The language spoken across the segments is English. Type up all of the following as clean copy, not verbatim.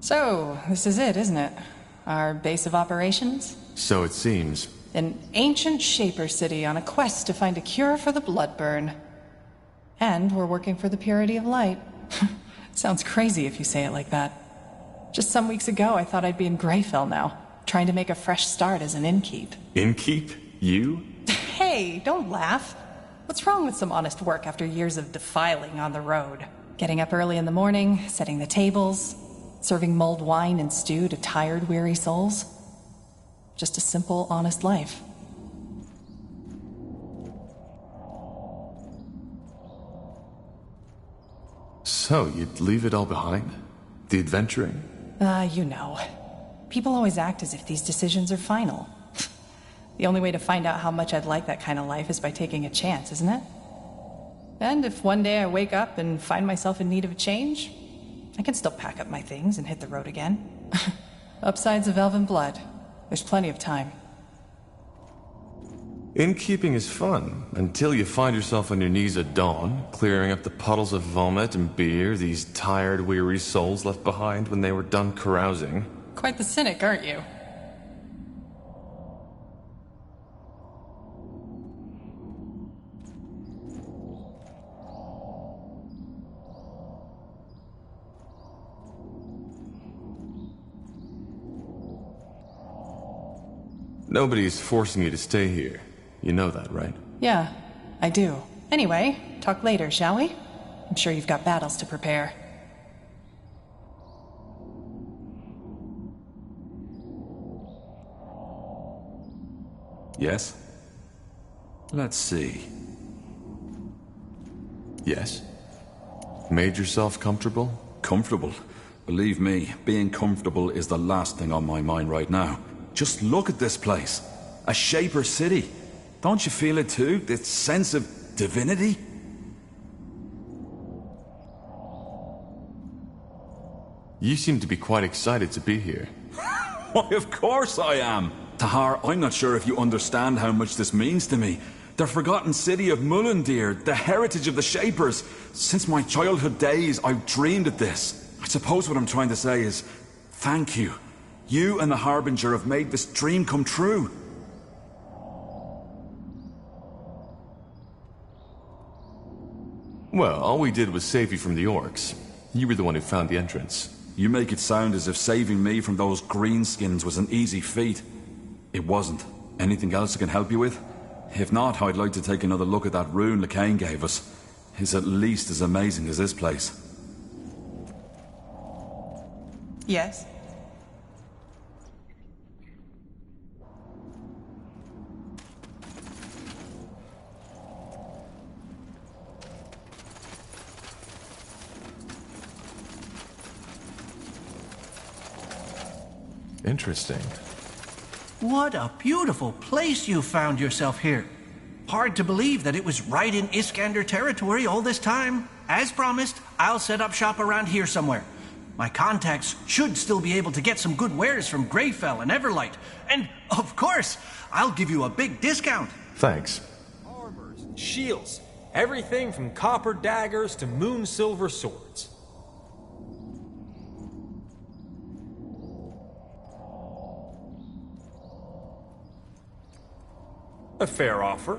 So, this is it, isn't it? Our base of operations? So it seems. An ancient Shaper city on a quest to find a cure for the bloodburn. And we're working for the purity of light. Sounds crazy if you say it like that. Just some weeks ago, I thought I'd be in Greyfell now, trying to make a fresh start as an innkeep. Innkeep? You? Hey, don't laugh. What's wrong with some honest work after years of defiling on the road? Getting up early in the morning, setting the tables, serving mulled wine and stew to tired, weary souls. Just a simple, honest life. So, you'd leave it all behind? The adventuring? You know. People always act as if these decisions are final. The only way to find out how much I'd like that kind of life is by taking a chance, isn't it? And if one day I wake up and find myself in need of a change, I can still pack up my things and hit the road again. Upsides of Elven blood. There's plenty of time. Innkeeping is fun, until you find yourself on your knees at dawn, clearing up the puddles of vomit and beer these tired, weary souls left behind when they were done carousing. Quite the cynic, aren't you? Nobody's forcing you to stay here. You know that, right? Yeah, I do. Anyway, talk later, shall we? I'm sure you've got battles to prepare. Yes? Let's see. Yes? Made yourself comfortable? Comfortable? Believe me, being comfortable is the last thing on my mind right now. Just look at this place. A Shaper city. Don't you feel it too? This sense of divinity? You seem to be quite excited to be here. Why, of course I am! Tahar, I'm not sure if you understand how much this means to me. The forgotten city of Mullendeer, the heritage of the Shapers. Since my childhood days, I've dreamed of this. I suppose what I'm trying to say is, thank you. You and the Harbinger have made this dream come true. Well, all we did was save you from the orcs. You were the one who found the entrance. You make it sound as if saving me from those greenskins was an easy feat. It wasn't. Anything else I can help you with? If not, I'd like to take another look at that rune LeCain gave us. It's at least as amazing as this place. Yes? Interesting. What a beautiful place you found yourself here. Hard to believe that it was right in Iskander territory all this time. As promised, I'll set up shop around here somewhere. My contacts should still be able to get some good wares from Greyfell and Everlight. And, of course, I'll give you a big discount. Thanks. Armors, shields, everything from copper daggers to moon silver swords. A fair offer.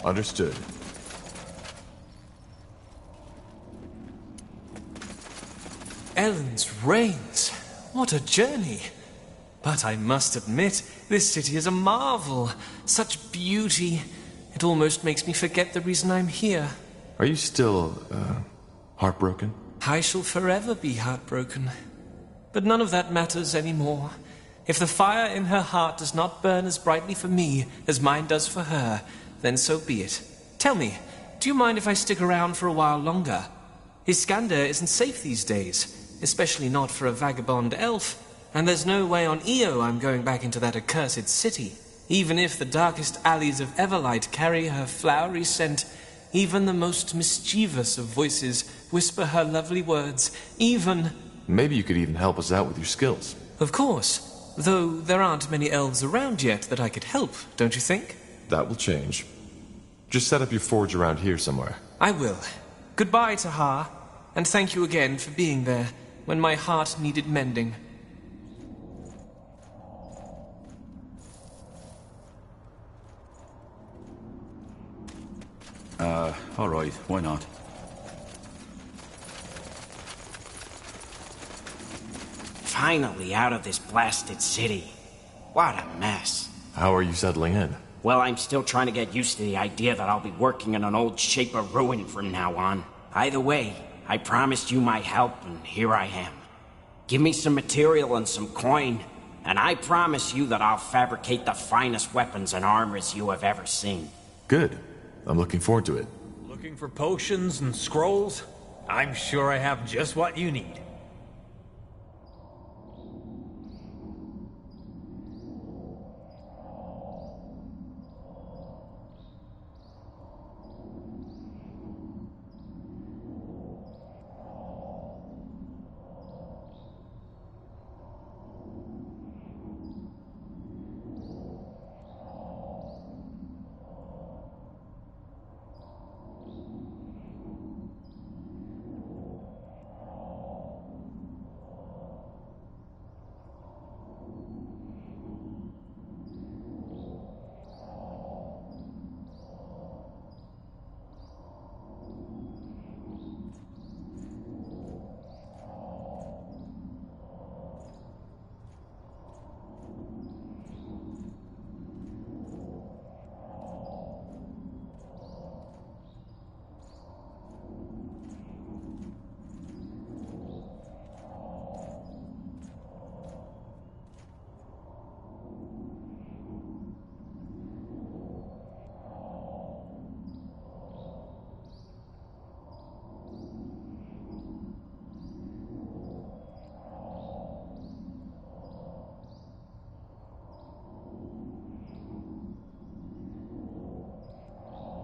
Understood. Ellen's Reigns. What a journey. But I must admit, this city is a marvel. Such beauty. It almost makes me forget the reason I'm here. Are you still, heartbroken? I shall forever be heartbroken. But none of that matters anymore. If the fire in her heart does not burn as brightly for me as mine does for her, then so be it. Tell me, do you mind if I stick around for a while longer? Iskander isn't safe these days, especially not for a vagabond elf, and there's no way on Io I'm going back into that accursed city. Even if the darkest alleys of Everlight carry her flowery scent, even the most mischievous of voices whisper her lovely words, even... Maybe you could even help us out with your skills. Of course. Though there aren't many elves around yet that I could help, don't you think? That will change. Just set up your forge around here somewhere. I will. Goodbye, Tahar, and thank you again for being there when my heart needed mending. Alright, why not? Finally out of this blasted city. What a mess. How are you settling in? Well, I'm still trying to get used to the idea that I'll be working in an old shape of ruin from now on. Either way, I promised you my help, and here I am. Give me some material and some coin, and I promise you that I'll fabricate the finest weapons and armors you have ever seen. Good. I'm looking forward to it. Looking for potions and scrolls? I'm sure I have just what you need.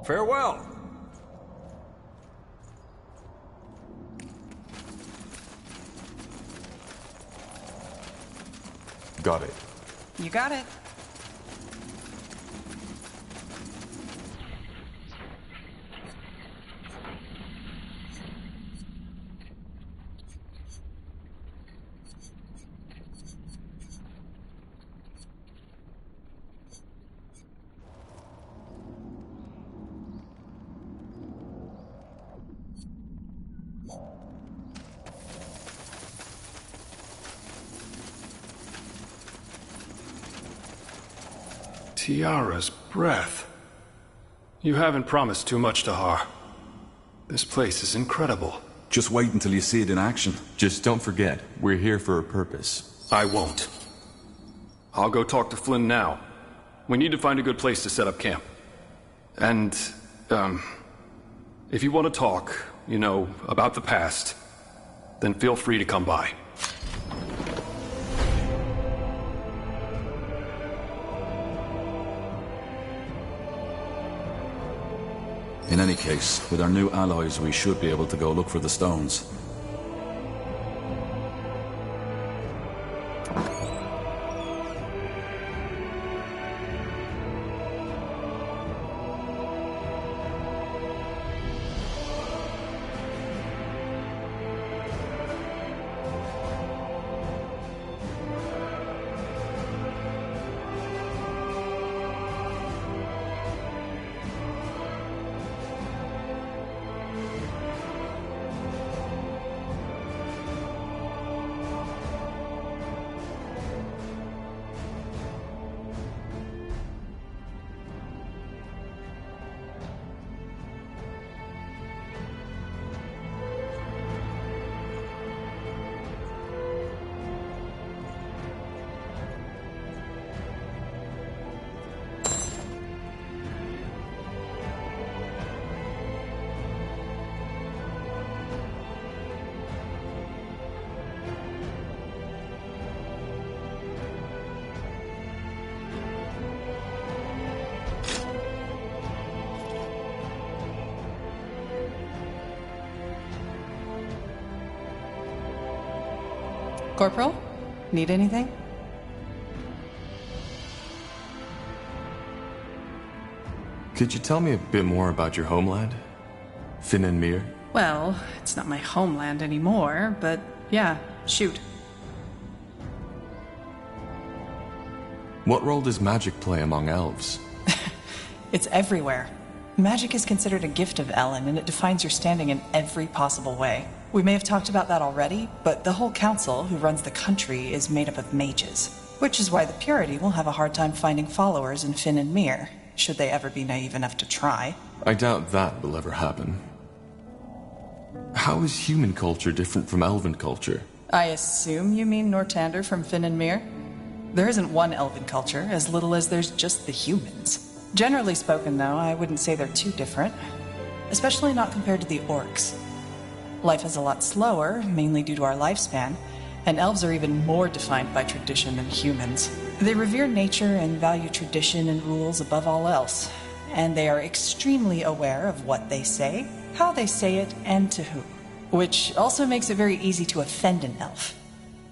Farewell. Got it. You got it. Tiara's breath. You haven't promised too much, Tahar. This place is incredible. Just wait until you see it in action. Just don't forget, we're here for a purpose. I won't. I'll go talk to Flynn now. We need to find a good place to set up camp. And, if you want to talk, about the past, then feel free to come by. In any case, with our new allies, we should be able to go look for the stones. Corporal? Need anything? Could you tell me a bit more about your homeland? Finn and Mir? Well, it's not my homeland anymore, but yeah, shoot. What role does magic play among elves? It's everywhere. Magic is considered a gift of Ellen, and it defines your standing in every possible way. We may have talked about that already, but the whole council who runs the country is made up of mages, which is why the Purity will have a hard time finding followers in Finn and Mir, should they ever be naive enough to try. I doubt that will ever happen. How is human culture different from elven culture? I assume you mean Nortander from Finn and Mir? There isn't one elven culture, as little as there's just the humans. Generally spoken, though, I wouldn't say they're too different. Especially not compared to the orcs. Life is a lot slower, mainly due to our lifespan, and elves are even more defined by tradition than humans. They revere nature and value tradition and rules above all else, and they are extremely aware of what they say, how they say it, and to whom. Which also makes it very easy to offend an elf.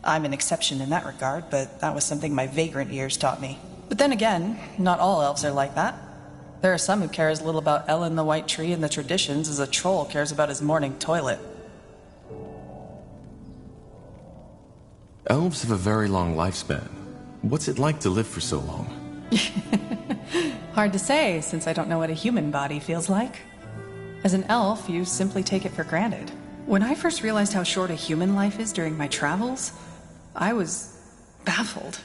I'm an exception in that regard, but that was something my vagrant years taught me. But then again, not all elves are like that. There are some who care as little about Ellen the White Tree and the traditions as a troll cares about his morning toilet. Elves have a very long lifespan. What's it like to live for so long? Hard to say, since I don't know what a human body feels like. As an elf, you simply take it for granted. When I first realized how short a human life is during my travels, I was baffled.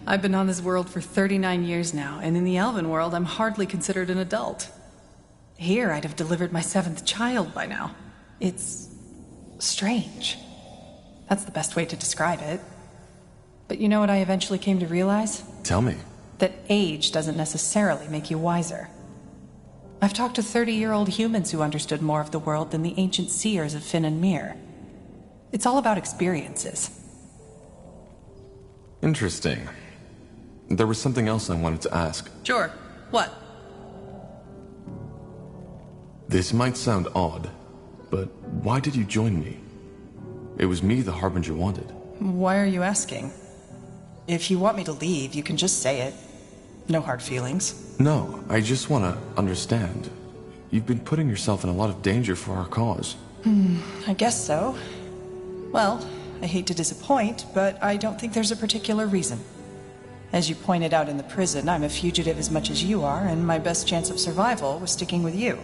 I've been on this world for 39 years now, and in the elven world, I'm hardly considered an adult. Here, I'd have delivered my 7th child by now. It's strange. That's the best way to describe it. But you know what I eventually came to realize? Tell me. That age doesn't necessarily make you wiser. I've talked to 30-year-old humans who understood more of the world than the ancient seers of Finn and Mir. It's all about experiences. Interesting. There was something else I wanted to ask. Sure. What? This might sound odd, but why did you join me? It was me the Harbinger wanted. Why are you asking? If you want me to leave, you can just say it. No hard feelings. No, I just want to understand. You've been putting yourself in a lot of danger for our cause. I guess so. Well, I hate to disappoint, but I don't think there's a particular reason. As you pointed out in the prison, I'm a fugitive as much as you are, and my best chance of survival was sticking with you.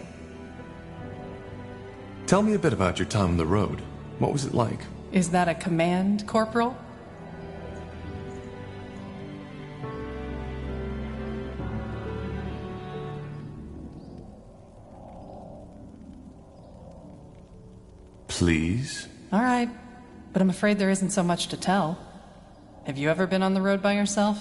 Tell me a bit about your time on the road. What was it like? Is that a command, Corporal? Please? All right, but I'm afraid there isn't so much to tell. Have you ever been on the road by yourself?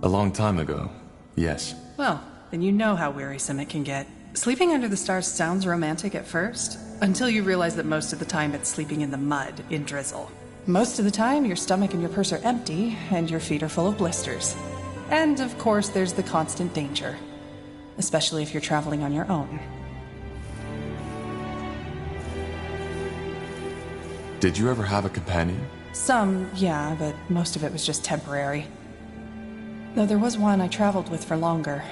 A long time ago, yes. Well, then you know how wearisome it can get. Sleeping under the stars sounds romantic at first, until you realize that most of the time it's sleeping in the mud, in drizzle. Most of the time, your stomach and your purse are empty, and your feet are full of blisters. And, of course, there's the constant danger. Especially if you're traveling on your own. Did you ever have a companion? Some, yeah, but most of it was just temporary. Though there was one I traveled with for longer.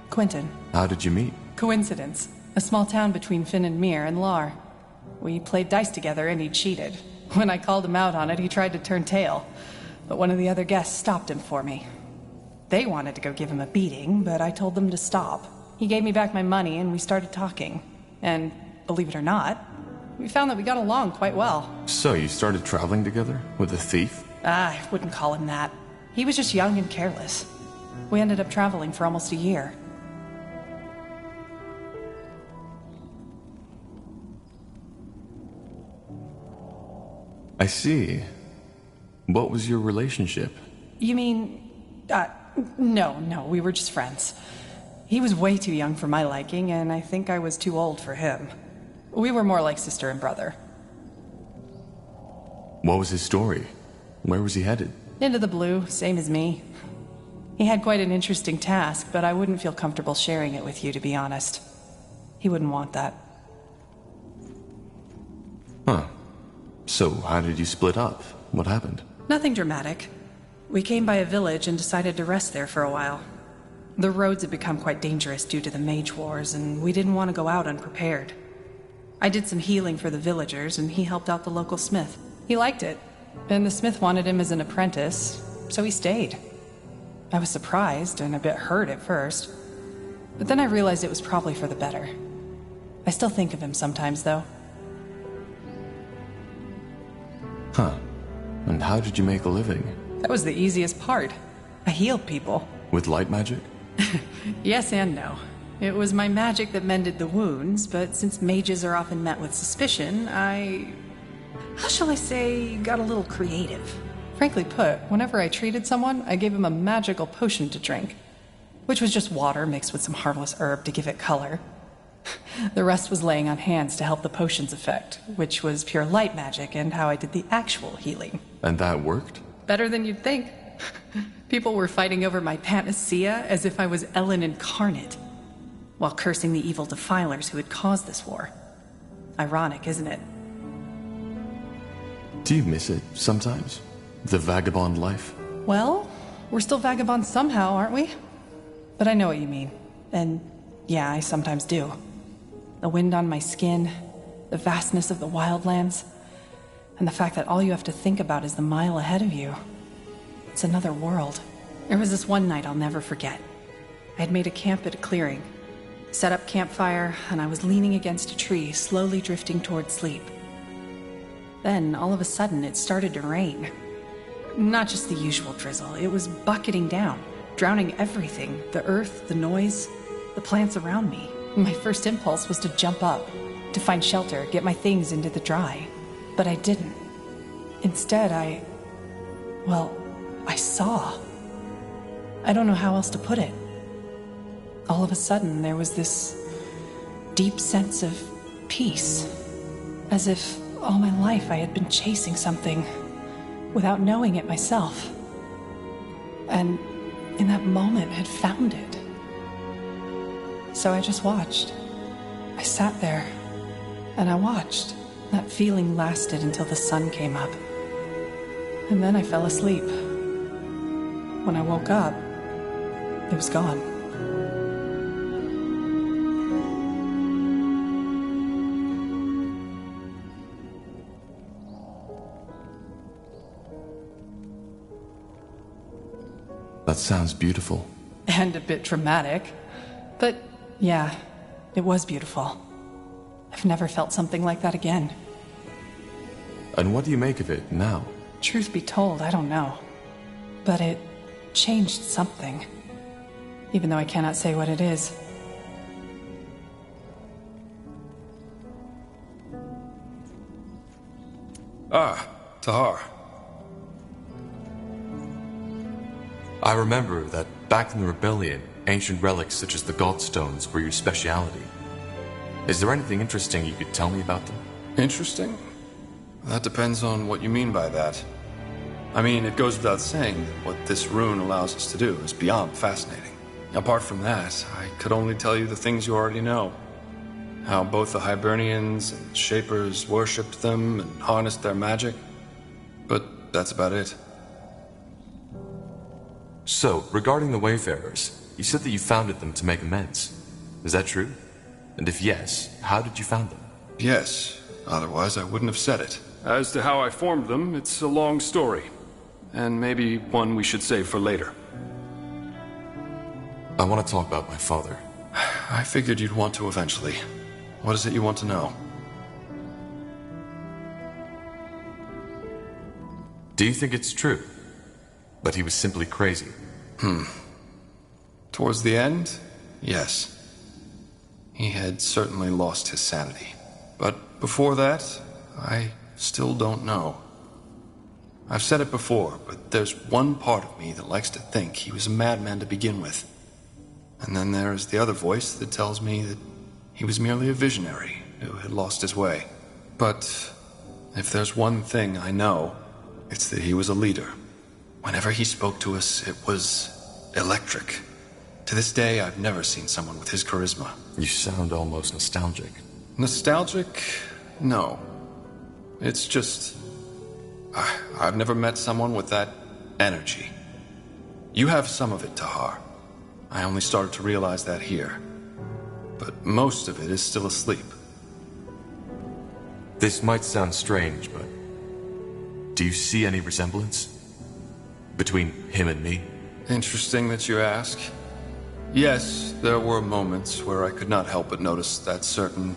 Quentin. How did you meet? Coincidence. A small town between Finn and Mir and Lar. We played dice together and he cheated. When I called him out on it, he tried to turn tail. But one of the other guests stopped him for me. They wanted to go give him a beating, but I told them to stop. He gave me back my money and we started talking. And, believe it or not, we found that we got along quite well. So you started traveling together? With a thief? I wouldn't call him that. He was just young and careless. We ended up traveling for almost a year. I see. What was your relationship? You mean... No, we were just friends. He was way too young for my liking, and I think I was too old for him. We were more like sister and brother. What was his story? Where was he headed? Into the blue, same as me. He had quite an interesting task, but I wouldn't feel comfortable sharing it with you, to be honest. He wouldn't want that. Huh. So, how did you split up? What happened? Nothing dramatic. We came by a village and decided to rest there for a while. The roads had become quite dangerous due to the mage wars, and we didn't want to go out unprepared. I did some healing for the villagers, and he helped out the local smith. He liked it, and the smith wanted him as an apprentice, so he stayed. I was surprised and a bit hurt at first, but then I realized it was probably for the better. I still think of him sometimes, though. Huh. And how did you make a living? That was the easiest part. I healed people. With light magic? Yes and no. It was my magic that mended the wounds, but since mages are often met with suspicion, how shall I say, got a little creative. Frankly put, whenever I treated someone, I gave him a magical potion to drink, which was just water mixed with some harmless herb to give it color. The rest was laying on hands to help the potion's effect, which was pure light magic and how I did the actual healing. And that worked? Better than you'd think. People were fighting over my panacea as if I was Ellen incarnate, while cursing the evil defilers who had caused this war. Ironic, isn't it? Do you miss it sometimes? The vagabond life? Well, we're still vagabonds somehow, aren't we? But I know what you mean. And yeah, I sometimes do. The wind on my skin, the vastness of the wildlands, and the fact that all you have to think about is the mile ahead of you. It's another world. There was this one night I'll never forget. I had made a camp at a clearing, set up campfire, and I was leaning against a tree, slowly drifting toward sleep. Then, all of a sudden, it started to rain. Not just the usual drizzle, it was bucketing down, drowning everything, the earth, the noise, the plants around me. My first impulse was to jump up, to find shelter, get my things into the dry. But I didn't. Instead, I saw. I don't know how else to put it. All of a sudden, there was this deep sense of peace. As if all my life I had been chasing something without knowing it myself. And in that moment had found it. So I just watched. I sat there and I watched. That feeling lasted until the sun came up. And then I fell asleep. When I woke up, it was gone. That sounds beautiful. And a bit dramatic. But yeah, it was beautiful. I've never felt something like that again. And what do you make of it now? Truth be told, I don't know. But it changed something. Even though I cannot say what it is. Ah, Tahar. I remember that back in the rebellion, ancient relics such as the Godstones were your speciality. Is there anything interesting you could tell me about them? Interesting? That depends on what you mean by that. I mean, it goes without saying that what this rune allows us to do is beyond fascinating. Apart from that, I could only tell you the things you already know. How both the Hibernians and Shapers worshipped them and harnessed their magic. But that's about it. So, regarding the Wayfarers, you said that you founded them to make amends. Is that true? And if yes, how did you found them? Yes, otherwise I wouldn't have said it. As to how I formed them, it's a long story. And maybe one we should save for later. I want to talk about my father. I figured you'd want to eventually. What is it you want to know? Do you think it's true? That he was simply crazy? Towards the end, yes. He had certainly lost his sanity. But before that, I still don't know. I've said it before, but there's one part of me that likes to think he was a madman to begin with. And then there's the other voice that tells me that he was merely a visionary who had lost his way. But if there's one thing I know, it's that he was a leader. Whenever he spoke to us, it was electric. To this day, I've never seen someone with his charisma. You sound almost nostalgic. Nostalgic? No. It's just... I've never met someone with that energy. You have some of it, Tahar. I only started to realize that here. But most of it is still asleep. This might sound strange, but... do you see any resemblance between him and me? Interesting that you ask. Yes, there were moments where I could not help but notice that certain...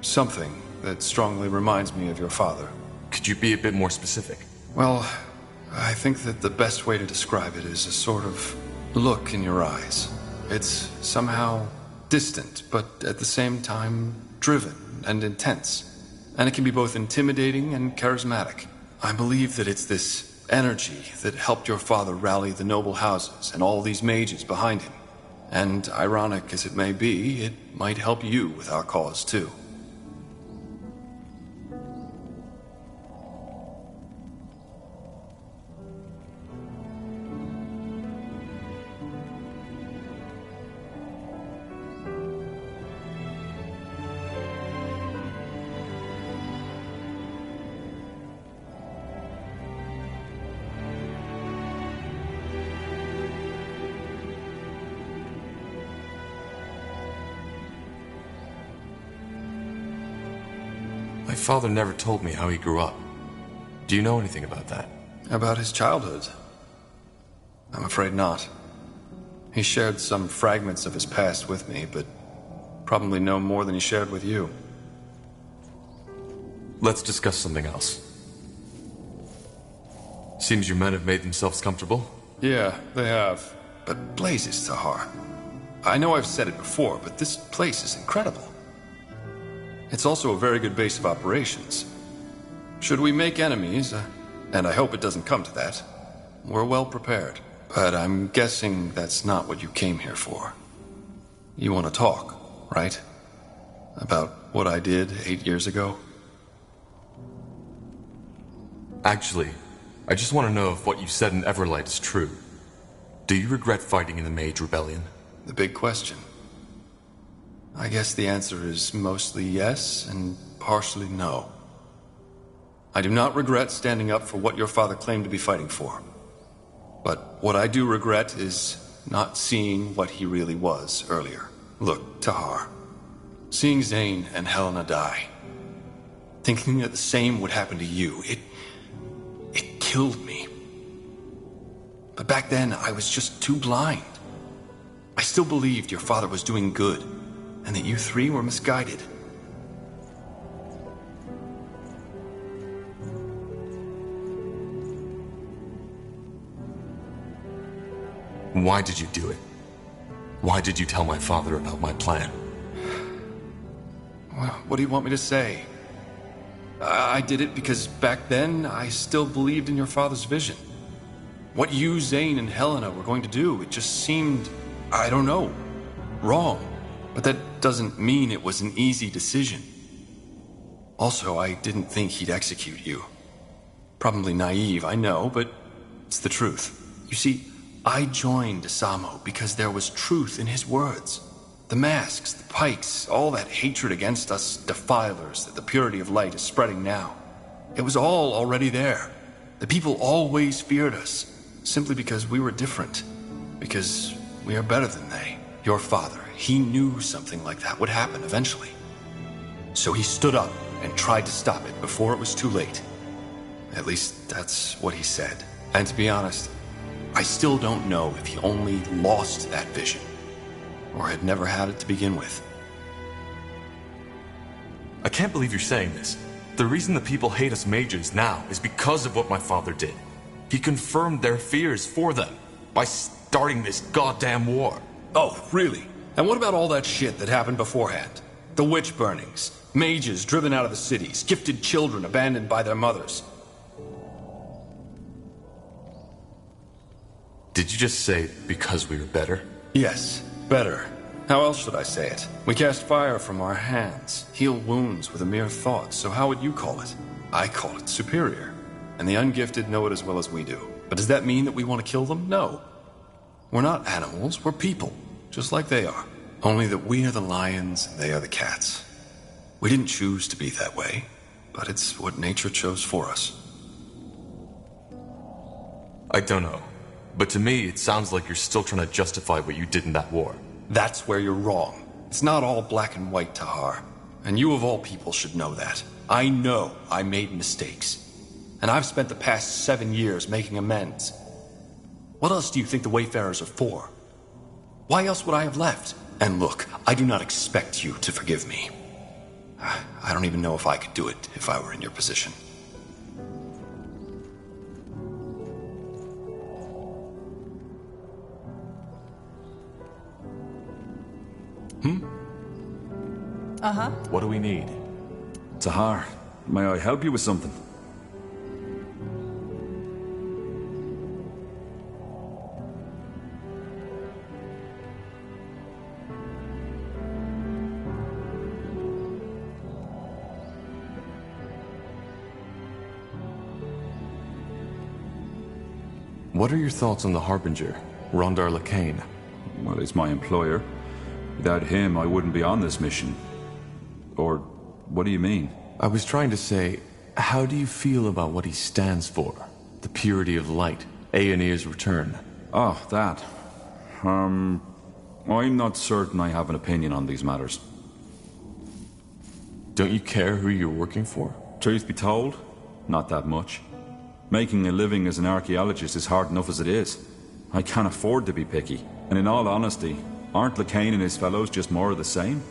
something that strongly reminds me of your father. Could you be a bit more specific? Well, I think that the best way to describe it is a sort of look in your eyes. It's somehow distant, but at the same time driven and intense. And it can be both intimidating and charismatic. I believe that it's this energy that helped your father rally the noble houses and all these mages behind him. And ironic as it may be, it might help you with our cause too. My father never told me how he grew up. Do you know anything about that? About his childhood? I'm afraid not. He shared some fragments of his past with me, but probably no more than he shared with you. Let's discuss something else. Seems your men have made themselves comfortable. Yeah, they have. But blazes, Tahar. I know I've said it before, but this place is incredible. It's also a very good base of operations. Should we make enemies, and I hope it doesn't come to that, we're well prepared. But I'm guessing that's not what you came here for. You want to talk, right? About what I did 8 years ago? Actually, I just want to know if what you said in Everlight is true. Do you regret fighting in the Mage Rebellion? The big question. I guess the answer is mostly yes and partially no. I do not regret standing up for what your father claimed to be fighting for. But what I do regret is not seeing what he really was earlier. Look, Tahar, seeing Zane and Helena die, thinking that the same would happen to you, it killed me. But back then, I was just too blind. I still believed your father was doing good, and that you three were misguided. Why did you do it? Why did you tell my father about my plan? Well, what do you want me to say? I did it because back then, I still believed in your father's vision. What you, Zane, and Helena were going to do, it just seemed, I don't know, wrong. But that doesn't mean it was an easy decision. Also, I didn't think he'd execute you. Probably naive, I know, but it's the truth. You see, I joined Asamo because there was truth in his words. The masks, the pikes, all that hatred against us defilers that the purity of light is spreading now. It was all already there. The people always feared us, simply because we were different. Because we are better than they. Your father, he knew something like that would happen eventually. So he stood up and tried to stop it before it was too late. At least that's what he said. And to be honest, I still don't know if he only lost that vision, or had never had it to begin with. I can't believe you're saying this. The reason the people hate us mages now is because of what my father did. He confirmed their fears for them by starting this goddamn war. Oh, really? And what about all that shit that happened beforehand? The witch burnings, mages driven out of the cities, gifted children abandoned by their mothers. Did you just say because we were better? Yes, better. How else should I say it? We cast fire from our hands, heal wounds with a mere thought, so how would you call it? I call it superior. And the ungifted know it as well as we do. But does that mean that we want to kill them? No. We're not animals, we're people, just like they are. Only that we are the lions and they are the cats. We didn't choose to be that way, but it's what nature chose for us. I don't know, but to me it sounds like you're still trying to justify what you did in that war. That's where you're wrong. It's not all black and white, Tahar. And you of all people should know that. I know I made mistakes. And I've spent the past 7 years making amends. What else do you think the Wayfarers are for? Why else would I have left? And look, I do not expect you to forgive me. I don't even know if I could do it if I were in your position. Uh-huh. What do we need? Tahar, may I help you with something? What are your thoughts on the Harbinger, Rondar Lacane? Well, he's my employer. Without him, I wouldn't be on this mission. Or, what do you mean? I was trying to say, how do you feel about what he stands for? The purity of light, Aeonir's return. Oh, that. I'm not certain I have an opinion on these matters. Don't you care who you're working for? Truth be told, not that much. Making a living as an archaeologist is hard enough as it is. I can't afford to be picky. And in all honesty, aren't Lacane and his fellows just more of the same?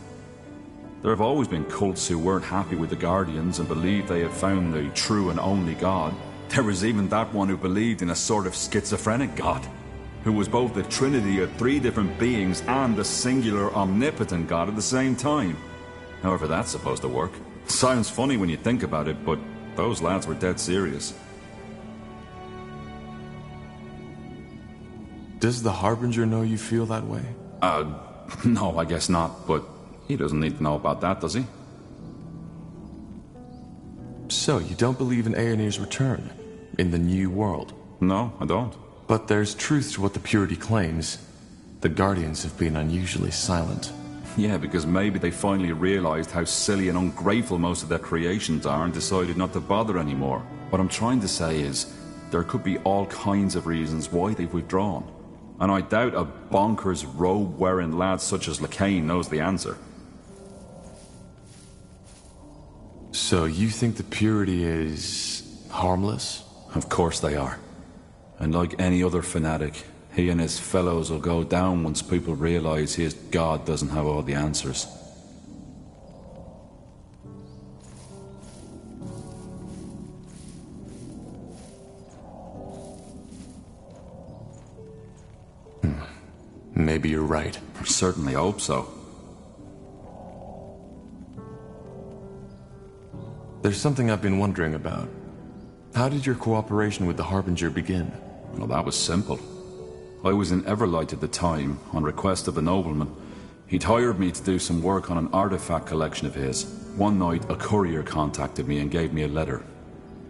There have always been cults who weren't happy with the Guardians and believed they had found the true and only God. There was even that one who believed in a sort of schizophrenic God, who was both the trinity of 3 different beings and the singular omnipotent God at the same time. However that's supposed to work. Sounds funny when you think about it, but those lads were dead serious. Does the Harbinger know you feel that way? No, I guess not, but he doesn't need to know about that, does he? So, you don't believe in Aeonir's return? In the new world? No, I don't. But there's truth to what the Purity claims. The Guardians have been unusually silent. Yeah, because maybe they finally realized how silly and ungrateful most of their creations are and decided not to bother anymore. What I'm trying to say is, there could be all kinds of reasons why they've withdrawn. And I doubt a bonkers robe-wearing lad such as Lacane knows the answer. So you think the Purity is harmless? Of course they are. And like any other fanatic, he and his fellows will go down once people realize his God doesn't have all the answers. Maybe you're right. Certainly hope so. There's something I've been wondering about. How did your cooperation with the Harbinger begin? Well, that was simple. I was in Everlight at the time, on request of a nobleman. He'd hired me to do some work on an artifact collection of his. One night, a courier contacted me and gave me a letter.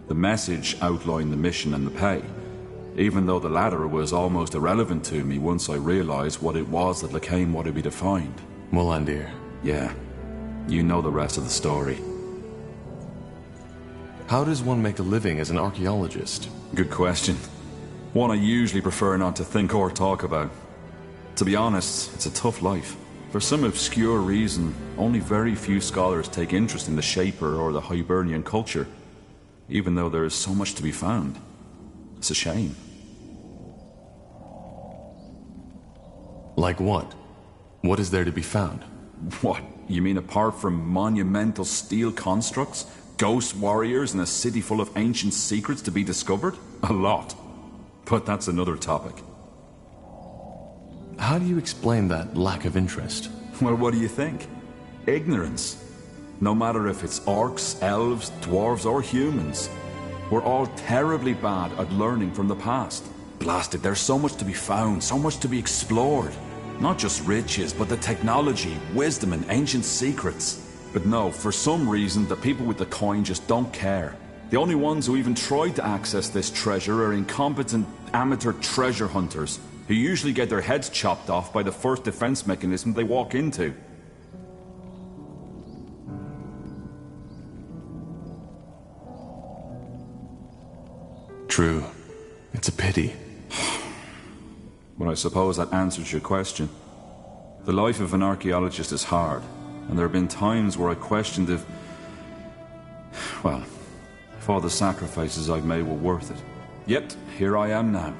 The message outlined the mission and the pay, even though the latter was almost irrelevant to me once I realized what it was that Lacane wanted me to find. Mulandir. Yeah, you know the rest of the story. How does one make a living as an archaeologist? Good question. One I usually prefer not to think or talk about. To be honest, it's a tough life. For some obscure reason, only very few scholars take interest in the Shaper or the Hibernian culture, even though there is so much to be found. It's a shame. Like what? What is there to be found? What? You mean apart from monumental steel constructs, ghost warriors, and a city full of ancient secrets to be discovered? A lot. But that's another topic. How do you explain that lack of interest? Well, what do you think? Ignorance. No matter if it's orcs, elves, dwarves, or humans. We're all terribly bad at learning from the past. Blasted, there's so much to be found, so much to be explored. Not just riches, but the technology, wisdom, and ancient secrets. But no, for some reason, the people with the coin just don't care. The only ones who even try to access this treasure are incompetent amateur treasure hunters who usually get their heads chopped off by the first defense mechanism they walk into. True. It's a pity. Well, I suppose that answers your question. The life of an archaeologist is hard, and there have been times where I questioned if all the sacrifices I've made were worth it. Yet, here I am now.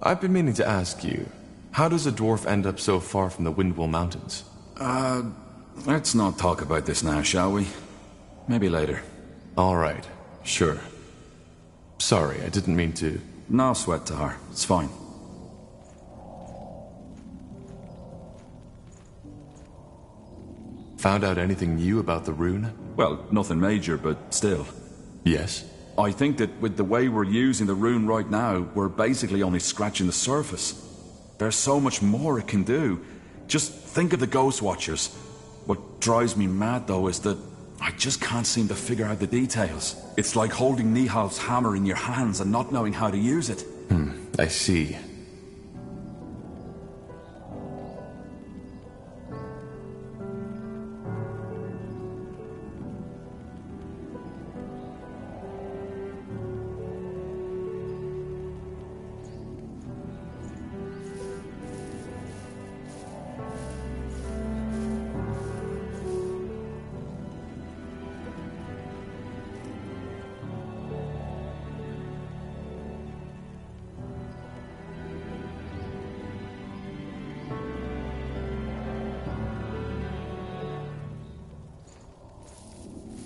I've been meaning to ask you, how does a dwarf end up so far from the Windwall Mountains? Let's not talk about this now, shall we? Maybe later. All right, sure. Sorry, I didn't mean to... No sweat, Tahar. It's fine. Found out anything new about the rune? Well, nothing major, but still. Yes? I think that with the way we're using the rune right now, we're basically only scratching the surface. There's so much more it can do. Just think of the Ghost Watchers. What drives me mad, though, is that I just can't seem to figure out the details. It's like holding Nihal's hammer in your hands and not knowing how to use it. I see.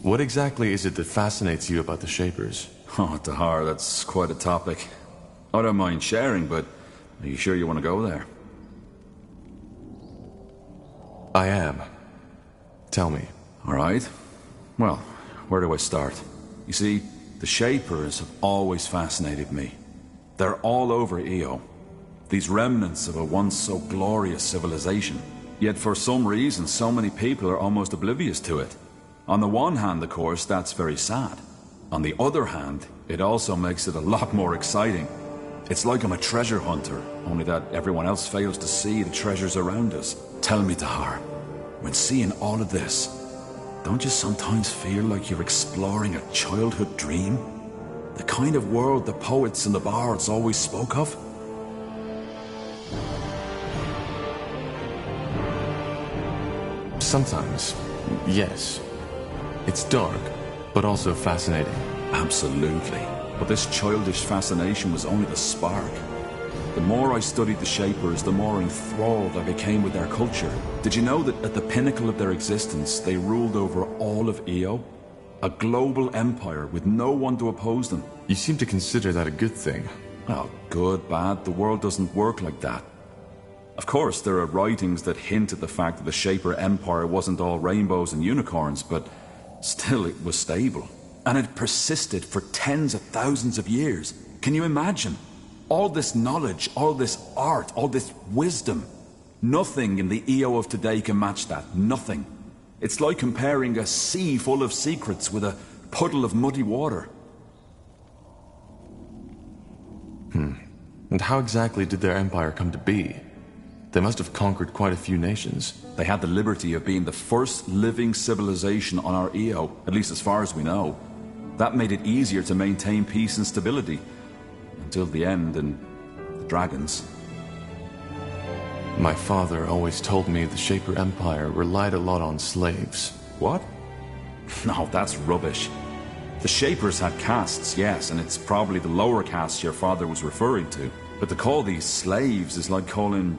What exactly is it that fascinates you about the Shapers? Oh, Tahar, that's quite a topic. I don't mind sharing, but are you sure you want to go there? I am. Tell me. All right. Well, where do I start? You see, the Shapers have always fascinated me. They're all over Io. These remnants of a once so glorious civilization. Yet for some reason, so many people are almost oblivious to it. On the one hand, of course, that's very sad. On the other hand, it also makes it a lot more exciting. It's like I'm a treasure hunter, only that everyone else fails to see the treasures around us. Tell me, Tahar, when seeing all of this, don't you sometimes feel like you're exploring a childhood dream? The kind of world the poets and the bards always spoke of? Sometimes, yes. It's dark, but also fascinating. Absolutely. But this childish fascination was only the spark. The more I studied the Shapers, the more enthralled I became with their culture. Did you know that at the pinnacle of their existence, they ruled over all of Io? A global empire with no one to oppose them. You seem to consider that a good thing. Well, good, bad, the world doesn't work like that. Of course, there are writings that hint at the fact that the Shaper Empire wasn't all rainbows and unicorns, but still it was stable. And it persisted for tens of thousands of years. Can you imagine? All this knowledge, all this art, all this wisdom. Nothing in the Io of today can match that. Nothing. It's like comparing a sea full of secrets with a puddle of muddy water. And how exactly did their empire come to be? They must have conquered quite a few nations. They had the liberty of being the first living civilization on our Io, at least as far as we know. That made it easier to maintain peace and stability. Until the end and the dragons. My father always told me the Shaper Empire relied a lot on slaves. What? No, that's rubbish. The Shapers had castes, yes, and it's probably the lower castes your father was referring to. But to call these slaves is like calling,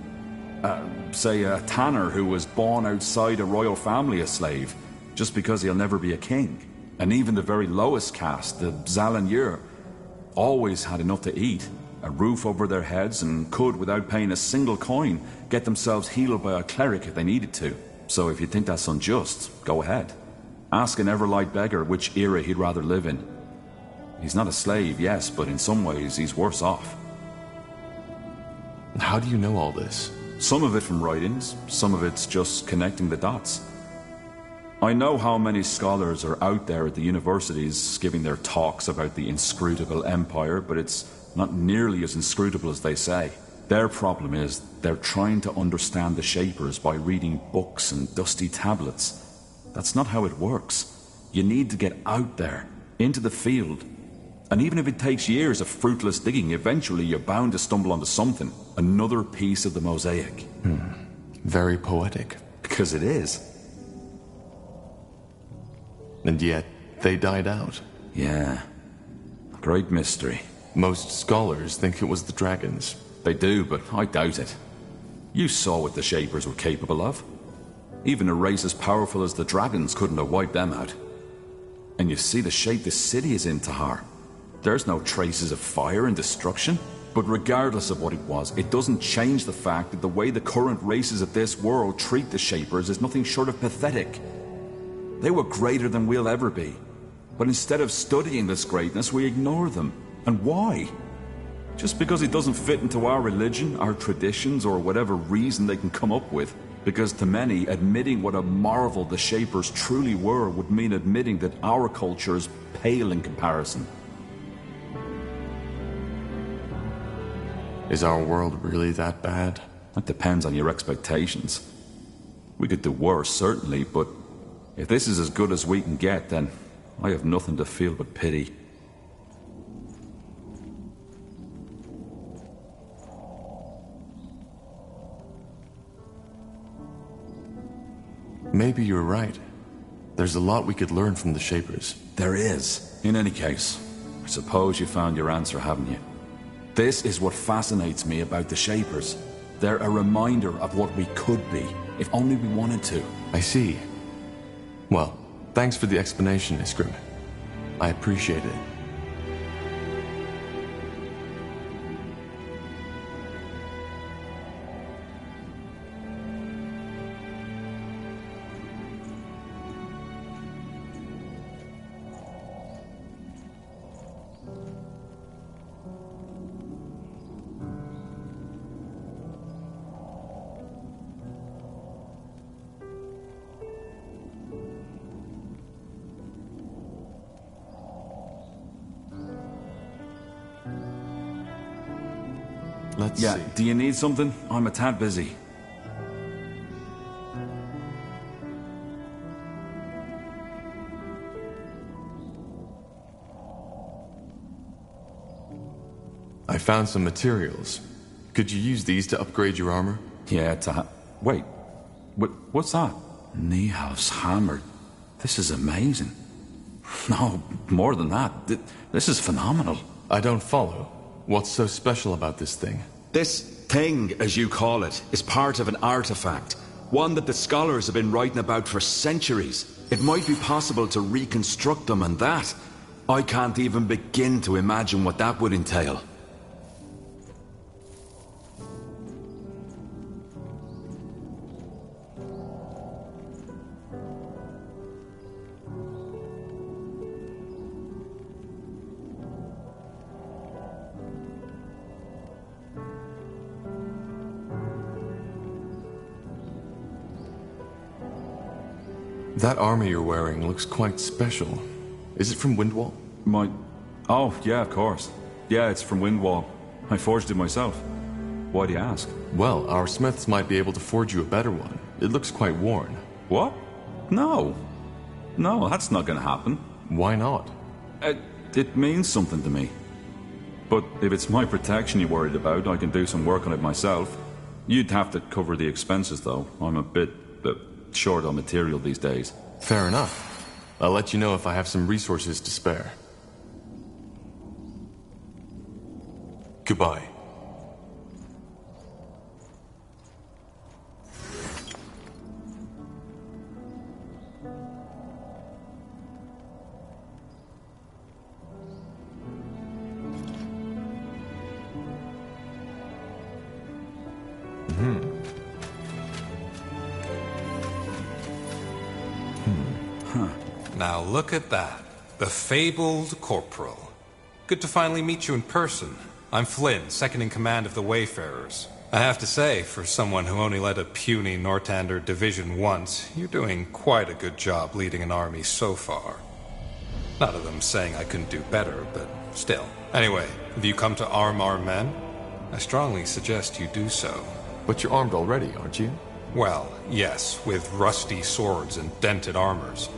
say, a tanner who was born outside a royal family a slave, just because he'll never be a king. And even the very lowest caste, the Zalanyur, always had enough to eat, a roof over their heads, and could, without paying a single coin, get themselves healed by a cleric if they needed to. So if you think that's unjust, go ahead. Ask an Everlight beggar which era he'd rather live in. He's not a slave, yes, but in some ways he's worse off. How do you know all this? Some of it from writings, some of it's just connecting the dots. I know how many scholars are out there at the universities giving their talks about the inscrutable empire, but it's not nearly as inscrutable as they say. Their problem is they're trying to understand the Shapers by reading books and dusty tablets. That's not how it works. You need to get out there, into the field. And even if it takes years of fruitless digging, eventually you're bound to stumble onto something. Another piece of the mosaic. Very poetic. Because it is. And yet, they died out. Yeah. Great mystery. Most scholars think it was the dragons. They do, but I doubt it. You saw what the Shapers were capable of. Even a race as powerful as the dragons couldn't have wiped them out. And you see the shape this city is in, Tahar. There's no traces of fire and destruction. But regardless of what it was, it doesn't change the fact that the way the current races of this world treat the Shapers is nothing short of pathetic. They were greater than we'll ever be. But instead of studying this greatness, we ignore them. And why? Just because it doesn't fit into our religion, our traditions, or whatever reason they can come up with. Because to many, admitting what a marvel the Shapers truly were would mean admitting that our culture is pale in comparison. Is our world really that bad? That depends on your expectations. We could do worse, certainly, but if this is as good as we can get, then I have nothing to feel but pity. Maybe you're right. There's a lot we could learn from the Shapers. There is. In any case, I suppose you found your answer, haven't you? This is what fascinates me about the Shapers. They're a reminder of what we could be, if only we wanted to. I see. Well, thanks for the explanation, Iskrim. I appreciate it. Let's see. Do you need something? I'm a tad busy. I found some materials. Could you use these to upgrade your armor? Yeah, wait. What's that? Nihal's hammer. This is amazing. No, more than that. This is phenomenal. I don't follow. What's so special about this thing? This thing, as you call it, is part of an artifact. One that the scholars have been writing about for centuries. It might be possible to reconstruct them, and that... I can't even begin to imagine what that would entail. That armor you're wearing looks quite special. Is it from Windwall? Oh, yeah, of course. Yeah, it's from Windwall. I forged it myself. Why do you ask? Well, our smiths might be able to forge you a better one. It looks quite worn. What? No. No, that's not gonna happen. Why not? It means something to me. But if it's my protection you're worried about, I can do some work on it myself. You'd have to cover the expenses, though. I'm a bit short on material these days. Fair enough. I'll let you know if I have some resources to spare. Goodbye. Now look at that. The fabled Corporal. Good to finally meet you in person. I'm Flynn, second in command of the Wayfarers. I have to say, for someone who only led a puny Nortander division once, you're doing quite a good job leading an army so far. Not of them saying I couldn't do better, but still. Anyway, have you come to arm our men? I strongly suggest you do so. But you're armed already, aren't you? Well, yes, with rusty swords and dented armors.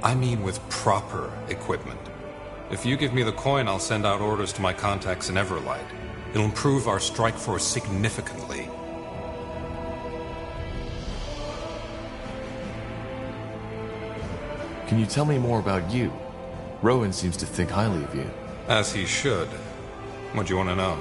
I mean with proper equipment. If you give me the coin, I'll send out orders to my contacts in Everlight. It'll improve our strike force significantly. Can you tell me more about you? Rowan seems to think highly of you. As he should. What do you want to know?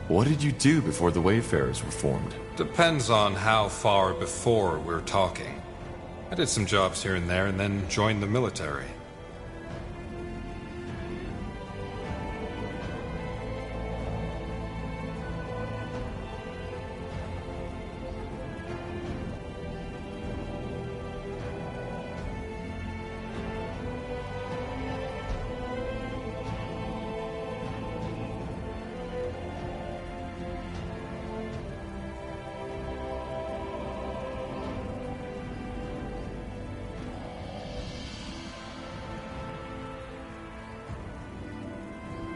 What did you do before the Wayfarers were formed? Depends on how far before we're talking. I did some jobs here and there and then joined the military.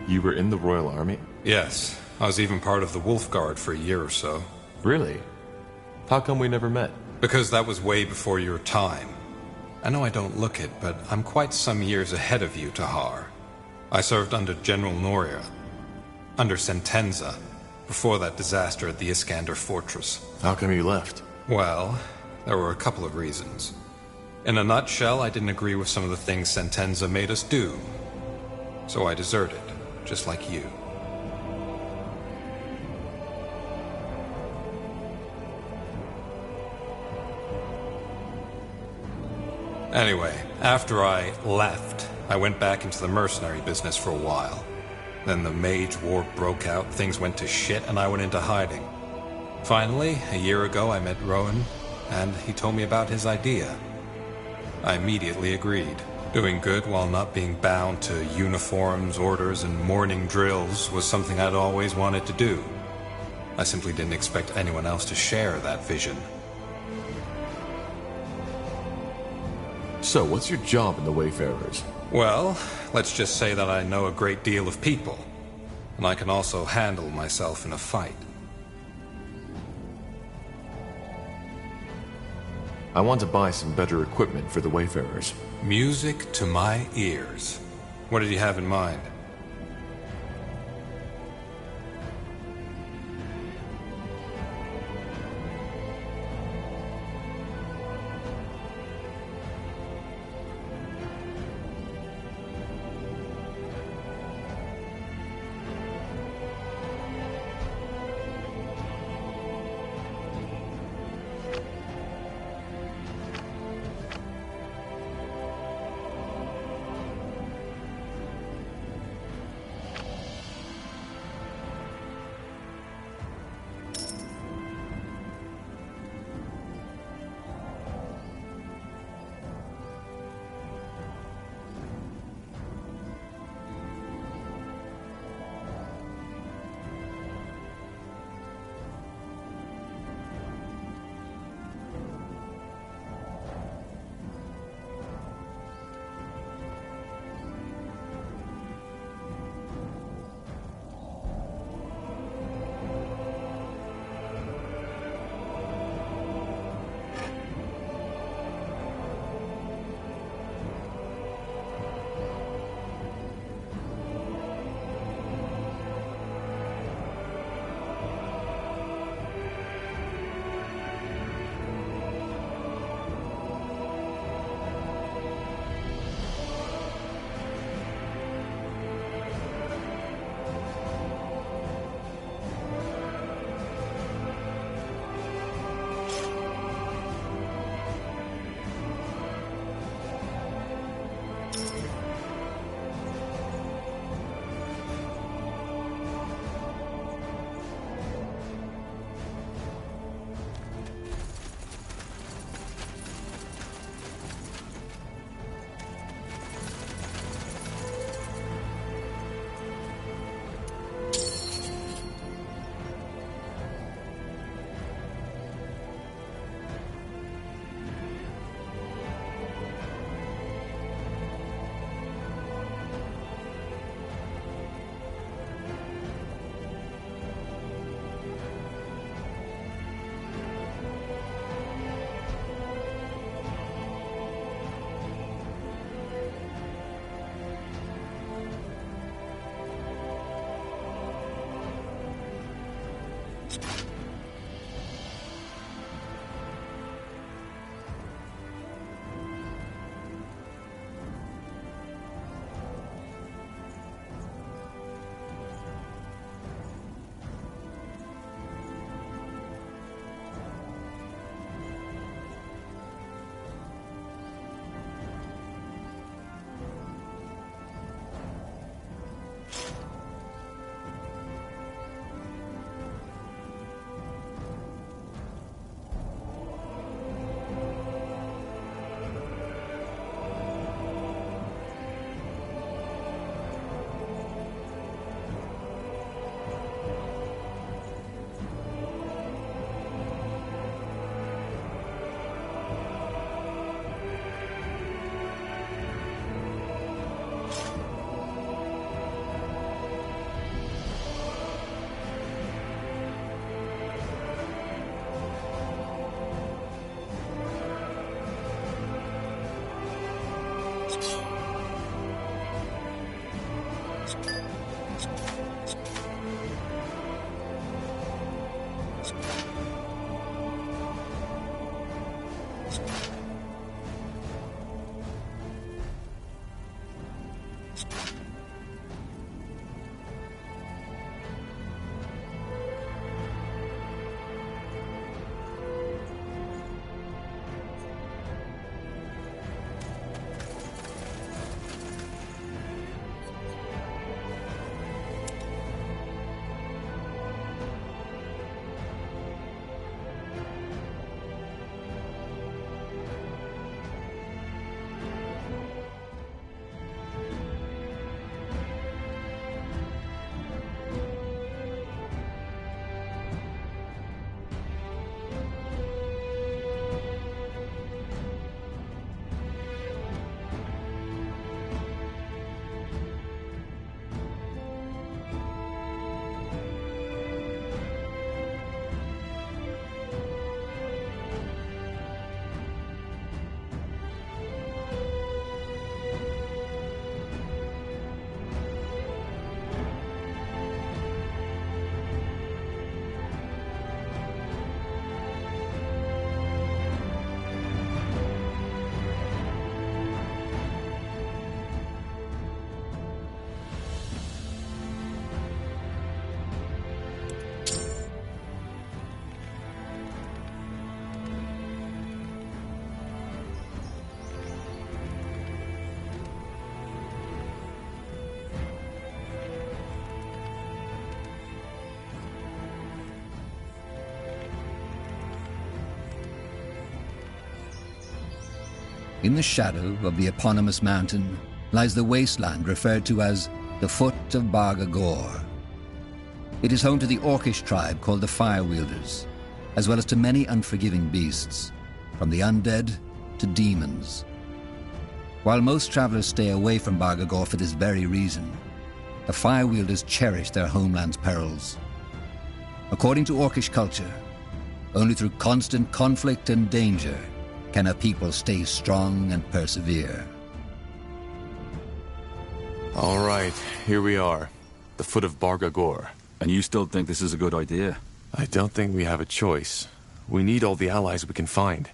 You were in the Royal Army? Yes, I was even part of the Wolf Guard for a year or so. Really? How come we never met? Because that was way before your time. I know I don't look it, but I'm quite some years ahead of you, Tahar. I served under General Noria, under Sentenza, before that disaster at the Iskander Fortress. How come you left? Well, there were a couple of reasons. In a nutshell, I didn't agree with some of the things Sentenza made us do. So I deserted, just like you. Anyway, after I left, I went back into the mercenary business for a while. Then the Mage War broke out, things went to shit, and I went into hiding. Finally, a year ago, I met Rowan, and he told me about his idea. I immediately agreed. Doing good while not being bound to uniforms, orders, and morning drills was something I'd always wanted to do. I simply didn't expect anyone else to share that vision. So, what's your job in the Wayfarers? Well, let's just say that I know a great deal of people, and I can also handle myself in a fight. I want to buy some better equipment for the Wayfarers. Music to my ears. What did you have in mind? In the shadow of the eponymous mountain lies the wasteland referred to as the Foot of Barga-Gor. It is home to the Orcish tribe called the Firewielders, as well as to many unforgiving beasts, from the undead to demons. While most travelers stay away from Barga-Gor for this very reason, the Firewielders cherish their homeland's perils. According to Orcish culture, only through constant conflict and danger can a people stay strong and persevere. All right, here we are. The Foot of Barga-Gor. And you still think this is a good idea? I don't think we have a choice. We need all the allies we can find.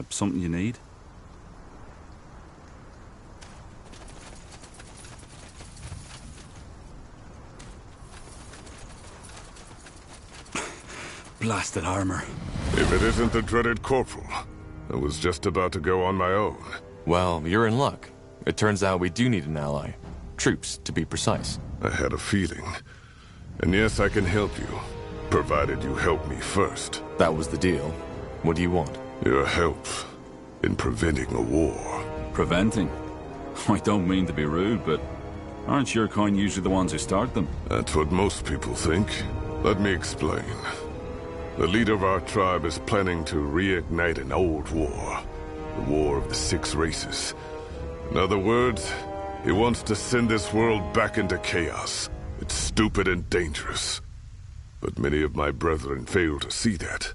Something you need? Blasted armor. If it isn't the dreaded Corporal, I was just about to go on my own. Well, you're in luck. It turns out we do need an ally. Troops, to be precise. I had a feeling. And yes, I can help you, provided you help me first. That was the deal. What do you want? Your help in preventing a war. Preventing? I don't mean to be rude, but aren't your kind usually the ones who start them? That's what most people think. Let me explain. The leader of our tribe is planning to reignite an old war. The War of the Six Races. In other words, he wants to send this world back into chaos. It's stupid and dangerous. But many of my brethren fail to see that.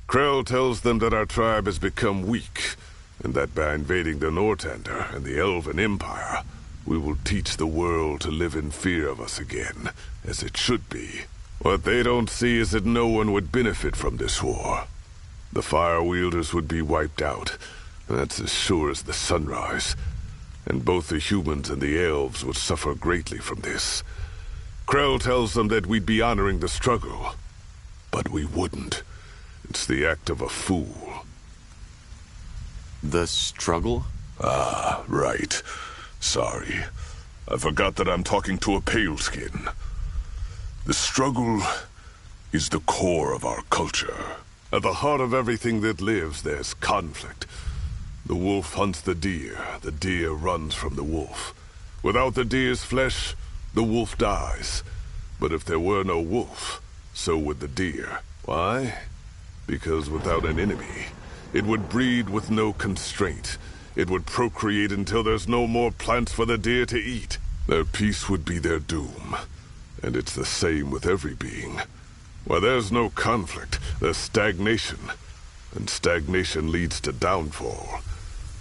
Krell tells them that our tribe has become weak, and that by invading the Nortander and the Elven Empire, we will teach the world to live in fear of us again, as it should be. What they don't see is that no one would benefit from this war. The Firewielders would be wiped out. That's as sure as the sunrise. And both the humans and the elves would suffer greatly from this. Krell tells them that we'd be honoring the struggle. But we wouldn't. It's the act of a fool. The struggle? Ah, right. Sorry. I forgot that I'm talking to a pale-skin. The struggle is the core of our culture. At the heart of everything that lives, there's conflict. The wolf hunts the deer runs from the wolf. Without the deer's flesh, the wolf dies. But if there were no wolf, so would the deer. Why? Because without an enemy, it would breed with no constraint. It would procreate until there's no more plants for the deer to eat. Their peace would be their doom. And it's the same with every being. Where there's no conflict, there's stagnation. And stagnation leads to downfall.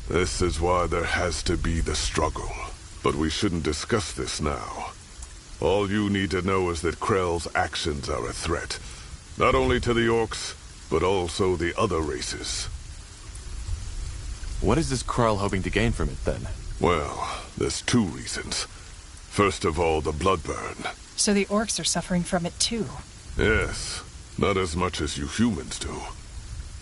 This is why there has to be the struggle. But we shouldn't discuss this now. All you need to know is that Krell's actions are a threat. Not only to the Orcs, but also the other races. What is this Krell hoping to gain from it, then? Well, there's two reasons. First of all, the bloodburn. So the orcs are suffering from it too. Yes, not as much as you humans do.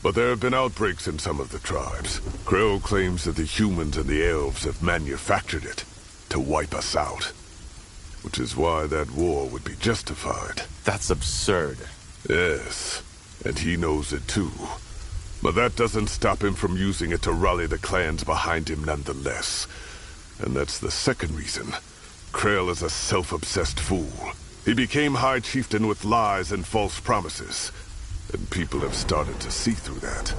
But there have been outbreaks in some of the tribes. Krell claims that the humans and the elves have manufactured it to wipe us out. Which is why that war would be justified. That's absurd. Yes, and he knows it too. But that doesn't stop him from using it to rally the clans behind him nonetheless. And that's the second reason. Krell is a self-obsessed fool. He became High Chieftain with lies and false promises. And people have started to see through that.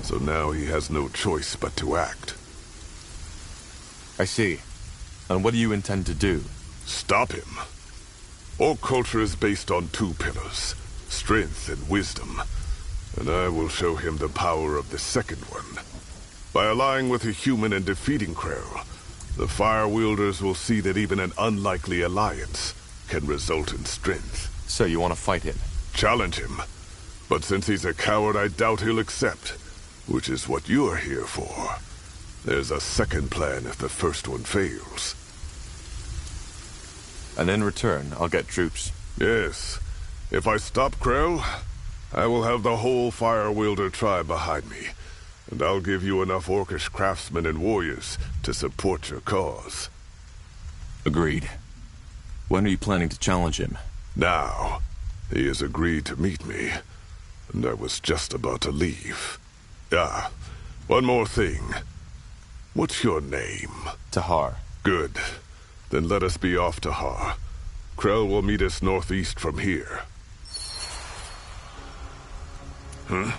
So now he has no choice but to act. I see. And what do you intend to do? Stop him. Orc culture is based on two pillars, strength and wisdom. And I will show him the power of the second one. By allying with a human and defeating Krell, the Firewielders will see that even an unlikely alliance can result in strength. So you want to fight him? Challenge him. But since he's a coward, I doubt he'll accept. Which is what you're here for. There's a second plan if the first one fails. And in return, I'll get troops. Yes. If I stop Krell, I will have the whole Firewielder tribe behind me. And I'll give you enough Orcish craftsmen and warriors to support your cause. Agreed. When are you planning to challenge him? Now. He has agreed to meet me. And I was just about to leave. Ah, One more thing. What's your name? Tahar. Good. Then let us be off, Tahar. Krell will meet us northeast from here. Huh?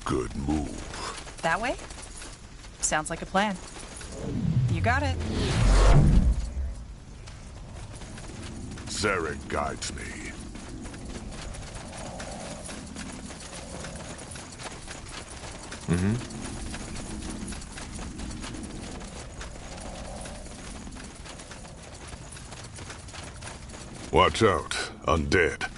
Good move. That way? Sounds like a plan. You got it. Zarek guides me. Watch out, undead.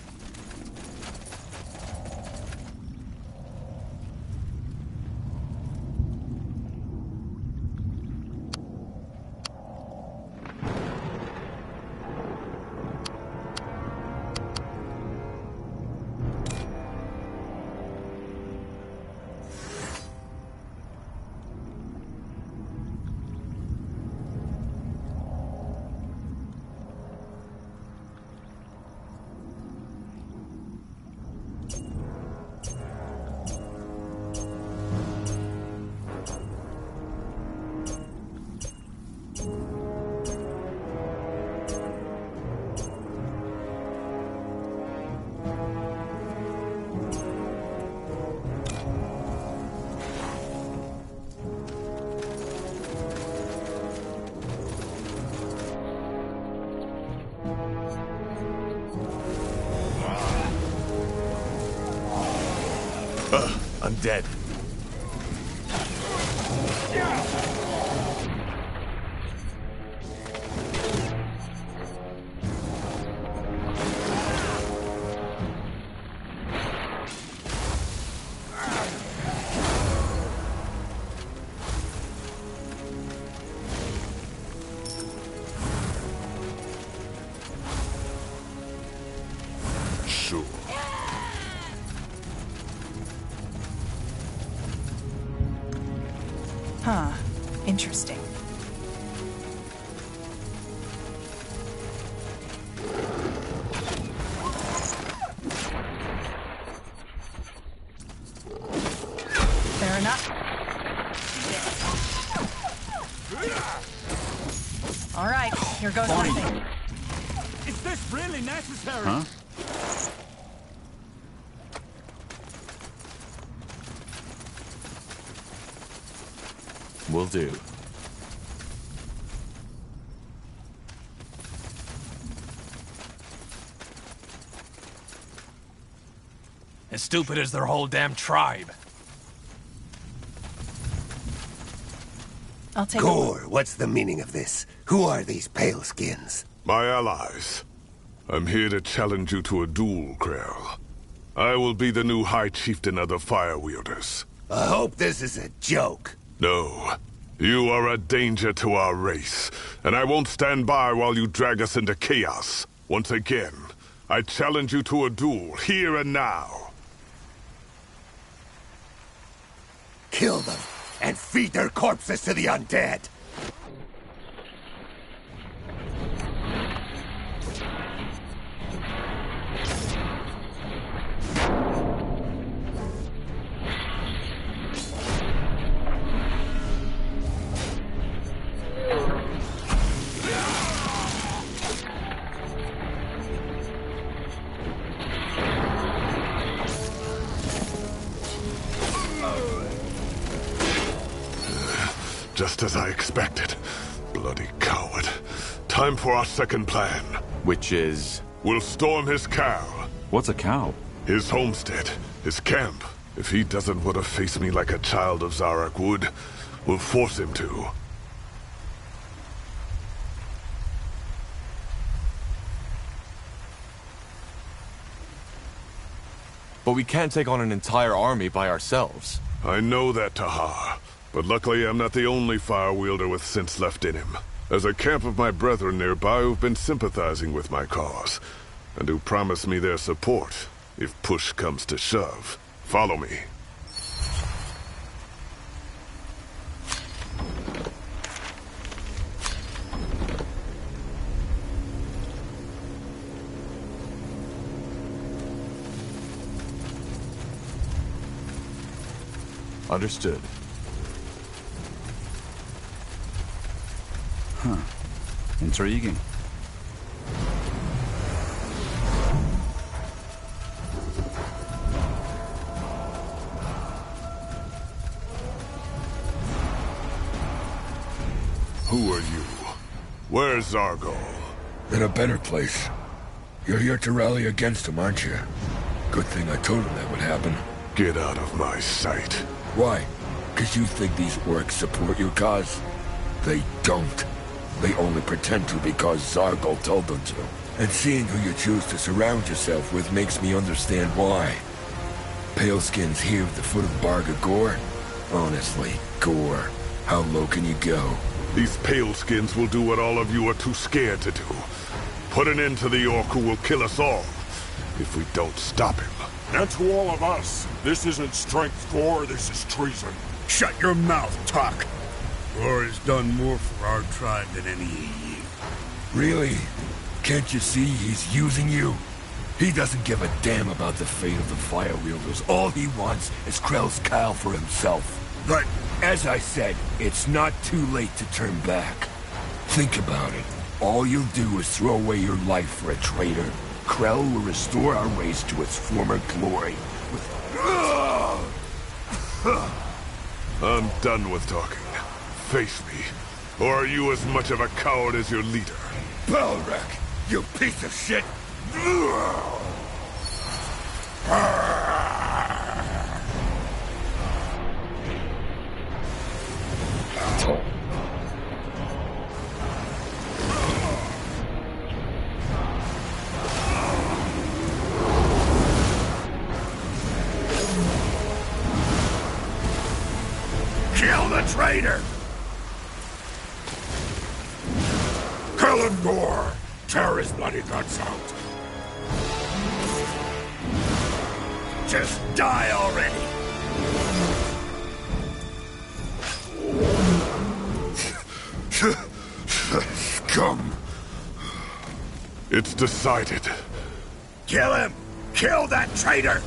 Undead. Sure. Huh. Interesting. Fair enough. All right, here goes nothing. Is this really necessary? Huh? Will do. As stupid as their whole damn tribe. I'll take Gore, what's the meaning of this? Who are these paleskins? My allies. I'm here to challenge you to a duel, Krell. I will be the new High Chieftain of the Fire Wielders. I hope this is a joke. No. You are a danger to our race, and I won't stand by while you drag us into chaos. Once again, I challenge you to a duel, here and now. Kill them, and feed their corpses to the undead. Just as I expected. Bloody coward. Time for our second plan. Which is? We'll storm his cow. What's a cow? His homestead. His camp. If he doesn't want to face me like a child of Zarak would, we'll force him to. But we can't take on an entire army by ourselves. I know that, Tahar. But luckily I'm not the only fire wielder with sense left in him. There's a camp of my brethren nearby who've been sympathizing with my cause, and who promise me their support if push comes to shove. Follow me. Understood. Huh. Intriguing. Who are you? Where's Zargol? In a better place. You're here to rally against him, aren't you? Good thing I told him that would happen. Get out of my sight. Why? 'Cause you think these orcs support your cause? They don't. They only pretend to because Zargol told them to. And seeing who you choose to surround yourself with makes me understand why. Paleskins here at the foot of Barga Gore? Honestly, Gore, how low can you go? These paleskins will do what all of you are too scared to do. Put an end to the orc who will kill us all, if we don't stop him. And to all of us, this isn't strength, Gore, this is treason. Shut your mouth, Talk. Gore has done more for our tribe than any of you. Really? Can't you see he's using you? He doesn't give a damn about the fate of the Fire Wielders. All he wants is Krell's cow for himself. But, as I said, it's not too late to turn back. Think about it. All you'll do is throw away your life for a traitor. Krell will restore our race to its former glory. I'm done with talking. Face me. Or are you as much of a coward as your leader? Balrek, you piece of shit! Kill the traitor! Kill him, Gore! Tear his bloody guts out! Just die already! Scum! It's decided. Kill him! Kill that traitor!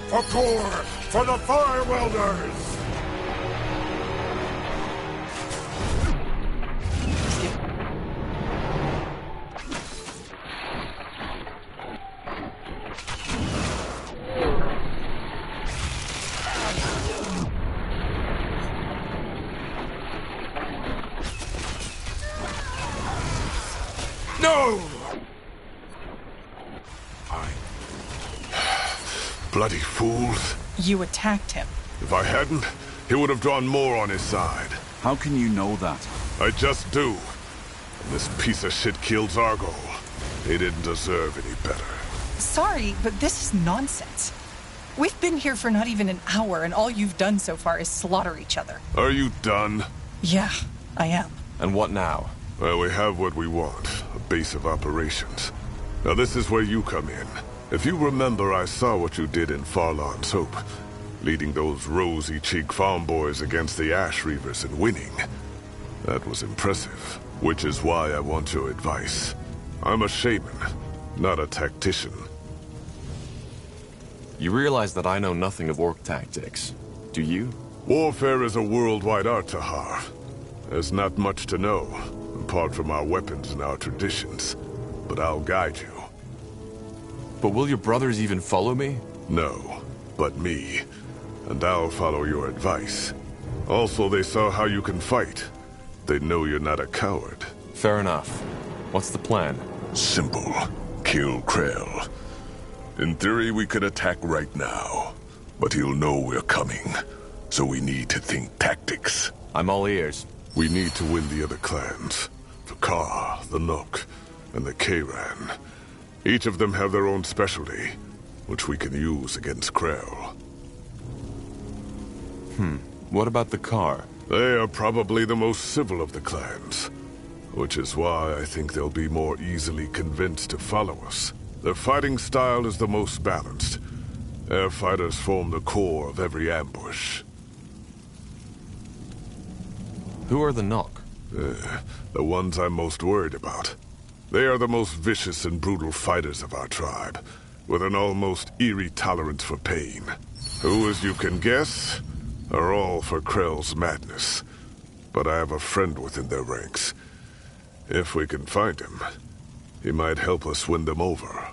For Gore! For the Fire Welders! No! Bloody fools. You attacked him. If I hadn't, he would have drawn more on his side. How can you know that? I just do. And this piece of shit killed Zargol. He didn't deserve any better. Sorry, but this is nonsense. We've been here for not even an hour, and all you've done so far is slaughter each other. Are you done? Yeah, I am. And what now? Well, we have what we want. A base of operations. Now this is where you come in. If you remember, I saw what you did in Farlan's Hope. Leading those rosy-cheeked farm boys against the Ash Reavers and winning. That was impressive. Which is why I want your advice. I'm a shaman, not a tactician. You realize that I know nothing of orc tactics, do you? Warfare is a worldwide art, Tahar. There's not much to know, apart from our weapons and our traditions. But I'll guide you. But will your brothers even follow me? No, but me. And I'll follow your advice. Also, they saw how you can fight, They know you're not a coward. Fair enough. What's the plan? Simple. Kill Krell. In theory, we could attack right now. But he'll know we're coming. So we need to think tactics. I'm all ears. We need to win the other clans. The Ka, the Nook, and the Kayran. Each of them have their own specialty, which we can use against Krell. What about the car? They are probably the most civil of the clans, which is why I think they'll be more easily convinced to follow us. Their fighting style is the most balanced. Air fighters form the core of every ambush. Who are the Nook? The ones I'm most worried about. They are the most vicious and brutal fighters of our tribe, with an almost eerie tolerance for pain. Who, as you can guess, are all for Krell's madness. But I have a friend within their ranks. If we can find him, he might help us win them over.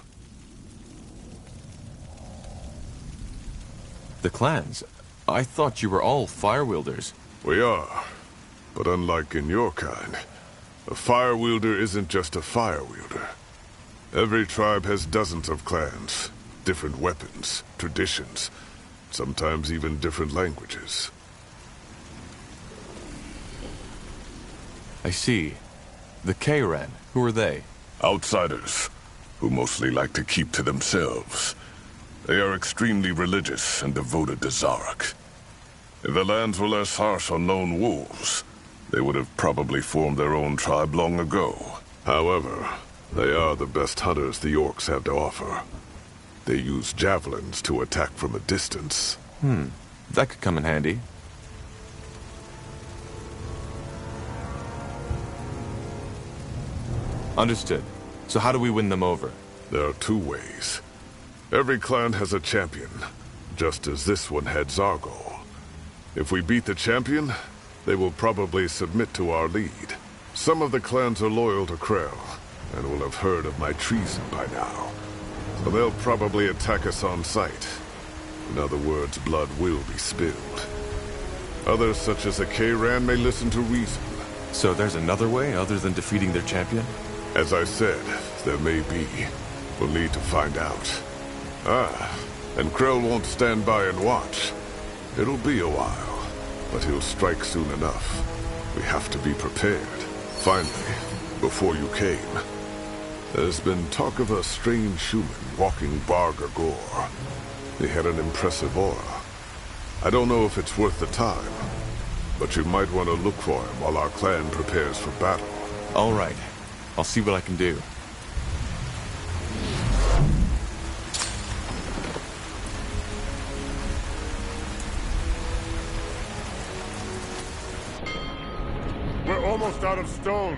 The clans? I thought you were all fire wielders. We are, but unlike in your kind, a fire wielder isn't just a fire wielder. Every tribe has dozens of clans, different weapons, traditions, sometimes even different languages. I see. The Kayran, who are they? Outsiders, who mostly like to keep to themselves. They are extremely religious and devoted to Zarok. If the lands were less harsh on lone wolves, they would have probably formed their own tribe long ago. However, they are the best hunters the orcs have to offer. They use javelins to attack from a distance. That could come in handy. Understood. So how do we win them over? There are two ways. Every clan has a champion, just as this one had Zargol. If we beat the champion, they will probably submit to our lead. Some of the clans are loyal to Krell, and will have heard of my treason by now. So they'll probably attack us on sight. In other words, blood will be spilled. Others, such as the Kayran, may listen to reason. So there's another way other than defeating their champion? As I said, there may be. We'll need to find out. And Krell won't stand by and watch. It'll be a while, but he'll strike soon enough. We have to be prepared. Finally, before you came, there's been talk of a strange human walking Bargagor. He had an impressive aura. I don't know if it's worth the time, but you might want to look for him while our clan prepares for battle. All right. I'll see what I can do. We're almost out of stone.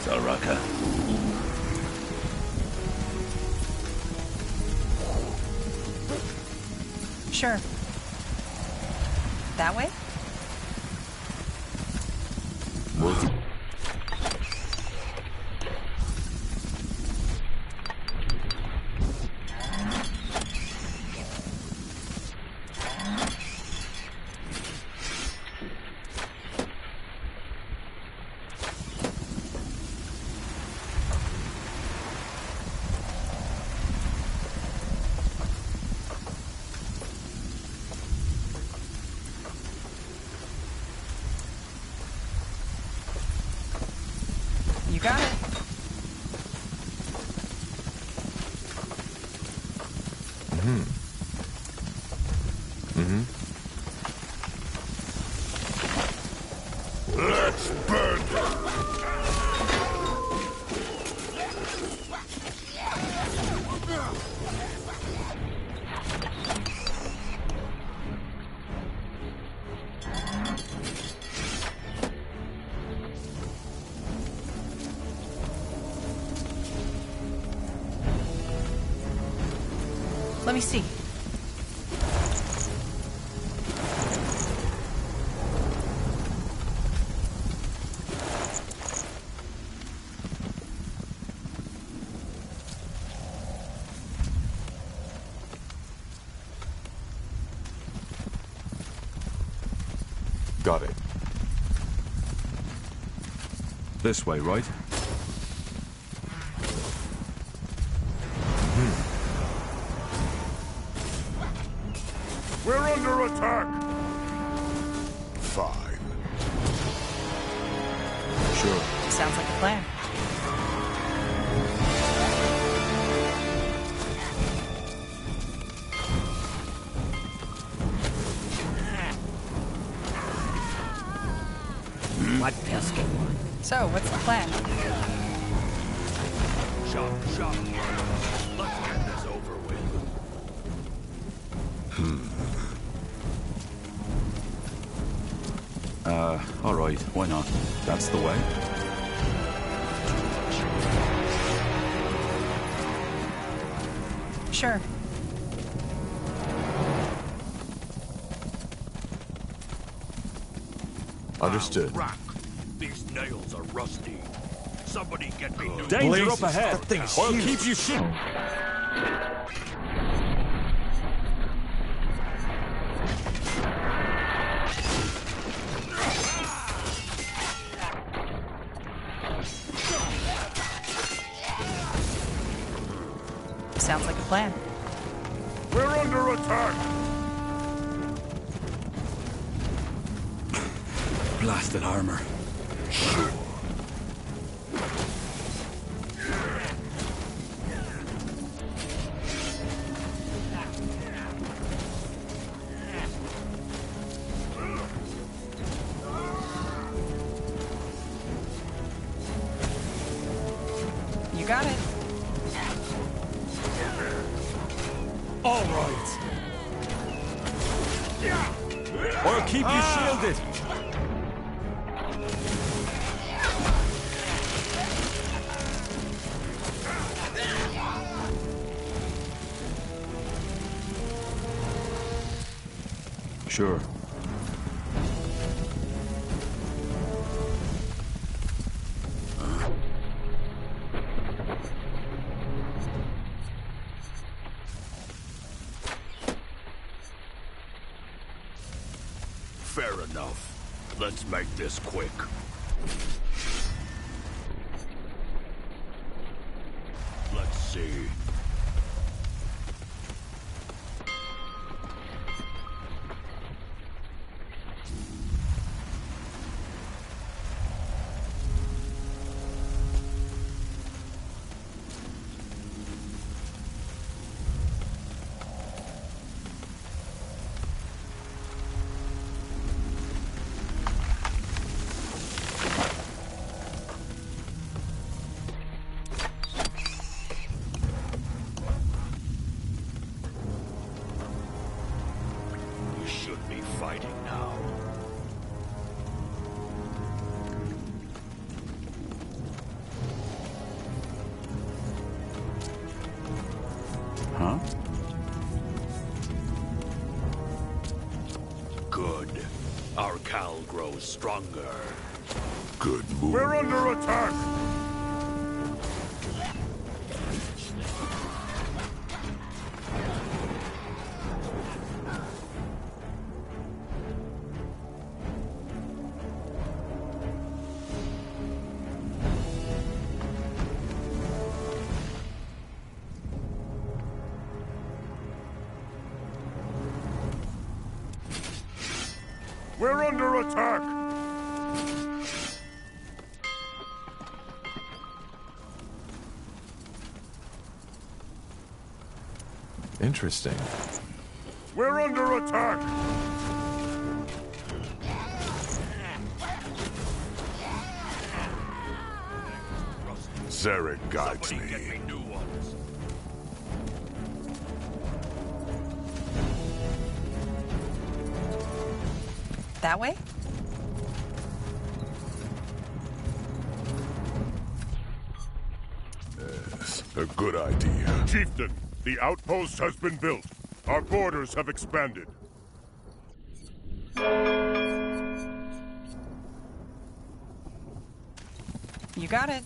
Zaraka. Sure. That way? You got it. Let's burn them. Let me see. Got it. This way, right? We're under attack! Fine. Sure. Sounds like a plan. What pesky one? So, what's the plan? Shop. Let's get this over with. All right. Why not? That's the way. Sure. Understood. Rock. These nails are rusty. Somebody get me new... Danger up ahead. That thing's Oil huge. keeps you shit. Sounds like a plan. We're under attack! Blasted armor. You got it. All right. Oil keep you shielded. Sure. Fair enough. Let's make this quick. Let's see. We should be fighting now. Huh? Good. Our Cal grows stronger. Good move. We're under attack! We're under attack! Interesting. We're under attack! Zarek guides Somebody get me. me new ones. That way? Yes, a good idea. Chieftain, the outpost has been built. Our borders have expanded. You got it.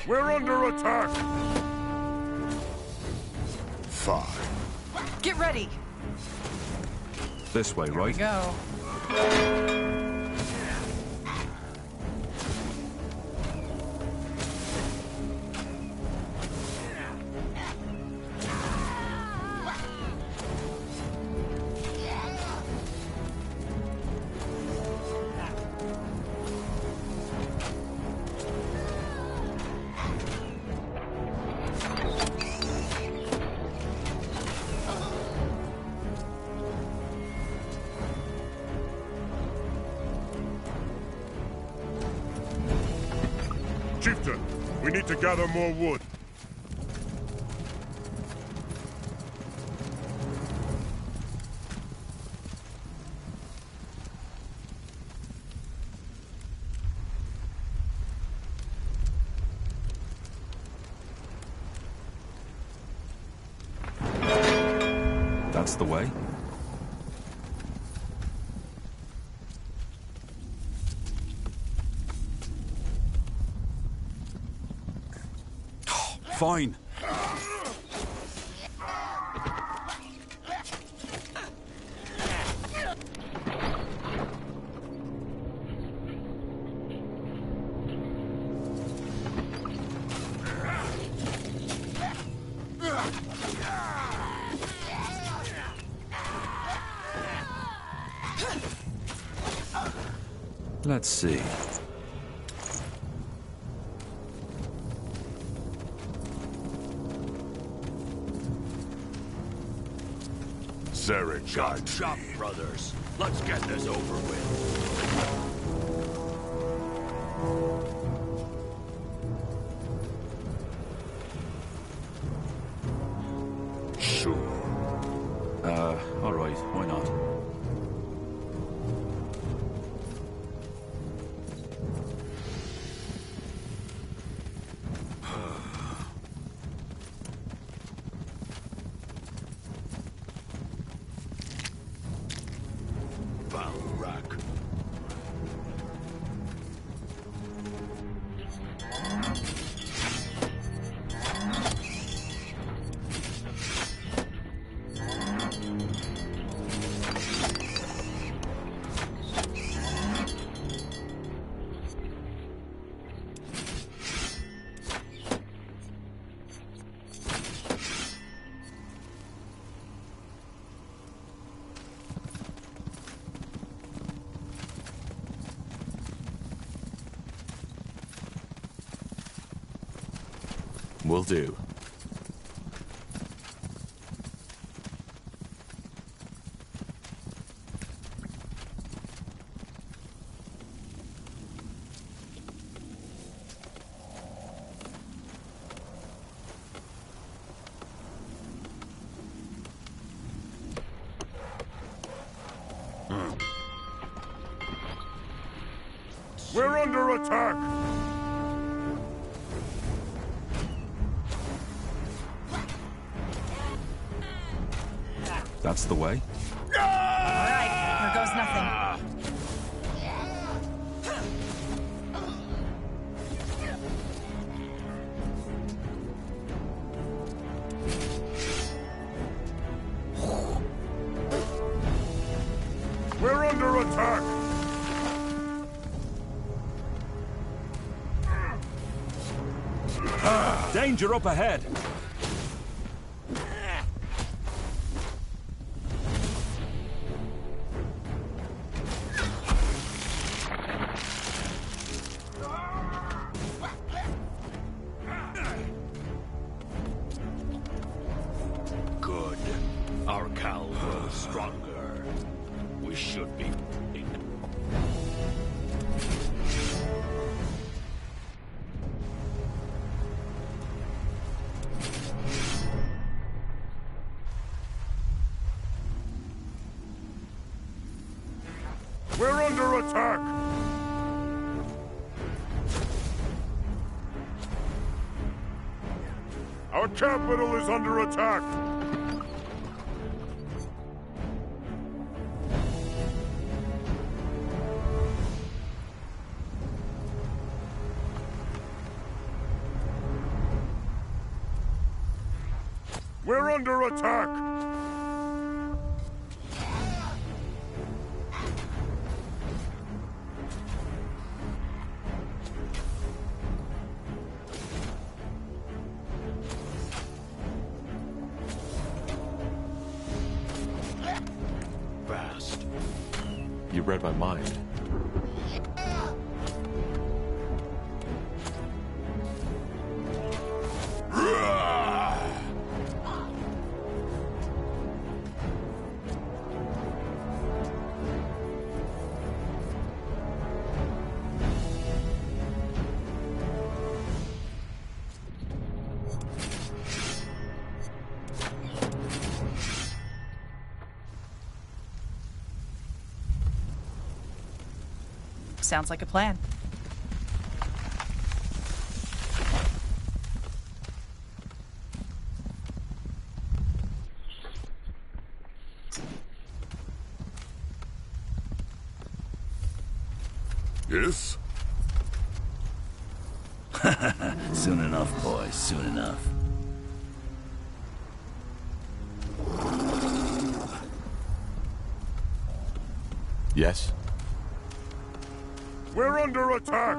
We're under attack! 5. Get ready! This way, right? Go. Chieftain, we need to gather more wood. That's the way. Fine. Let's see. Zarek guides Chop, me. brothers. Let's get this over with. Sure. All right. Why not? Balrak. Will do. We're under attack! That's the way. Alright, here goes nothing. We're under attack! Danger up ahead. Good. Our cow grows stronger. We should be... We're under attack! Our capital is under attack! We're under attack! Fast. You read my mind. Sounds like a plan. Yes? Soon enough, boys, soon enough. Yes? We're under attack!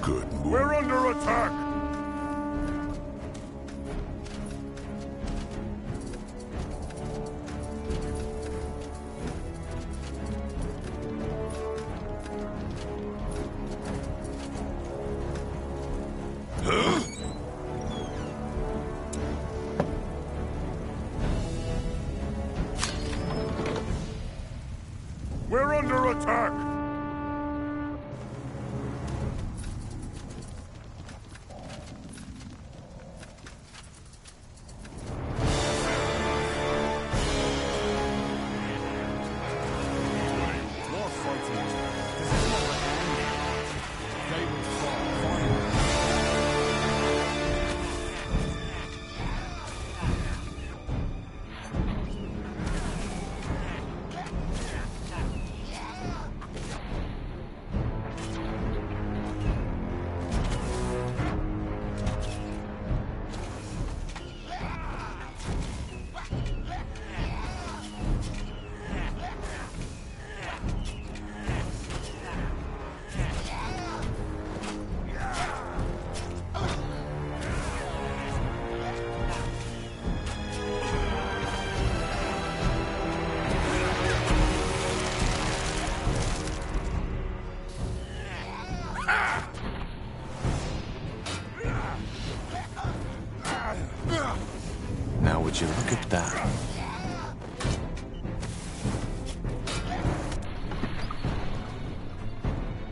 Good move. We're under attack! We're under attack! More fighting. Does this never end? They will fall finally. Now would you look at that?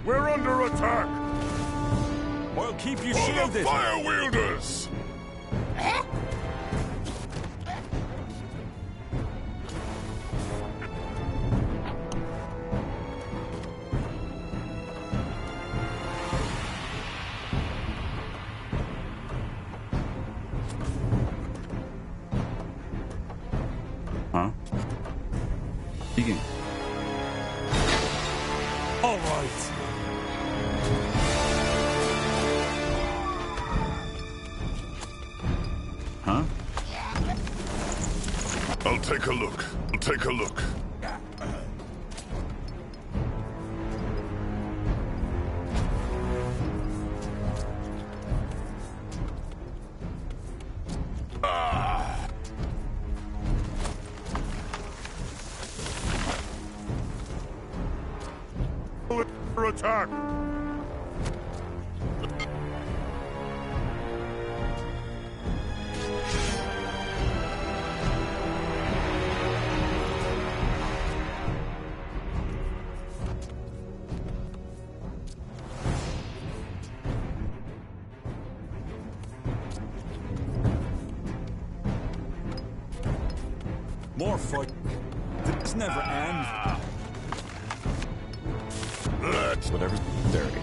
We're under attack! I'll keep you For the shielded. fire wielders! Huh? Begin. All right. Huh? I'll take a look. I'll take a look. Under attack! More fight. This never end. Let's... Whatever's dirty.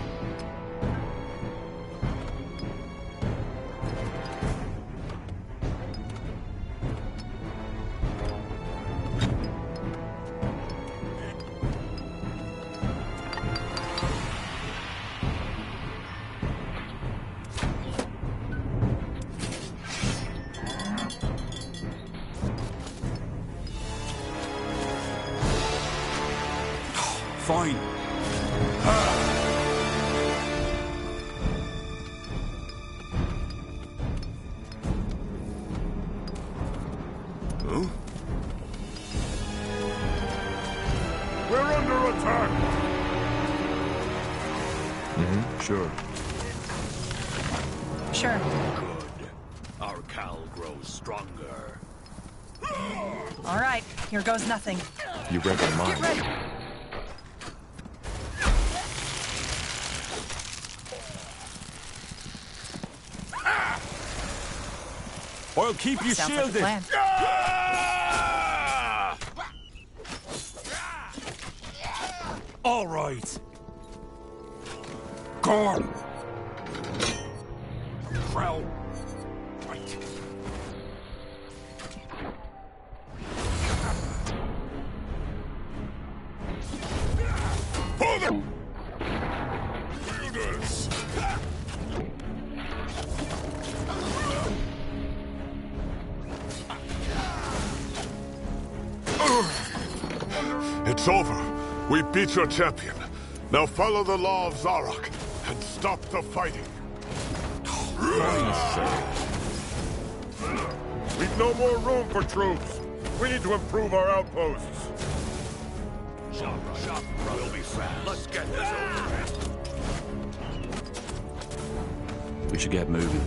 fine. Huh? We're under attack! Sure. Sure. Good. Our cowl grows stronger. All right, here goes nothing. You read my mind. Get ready. I'll keep you Sounds like a shielded. plan. All right. Gone. Krell. Right. For them! Wielders! It's over. We beat your champion. Now follow the law of Zarok and stop the fighting. We've no more room for troops. We need to improve our outposts. Shop, we'll be fast. Let's get this over with. We should get moving.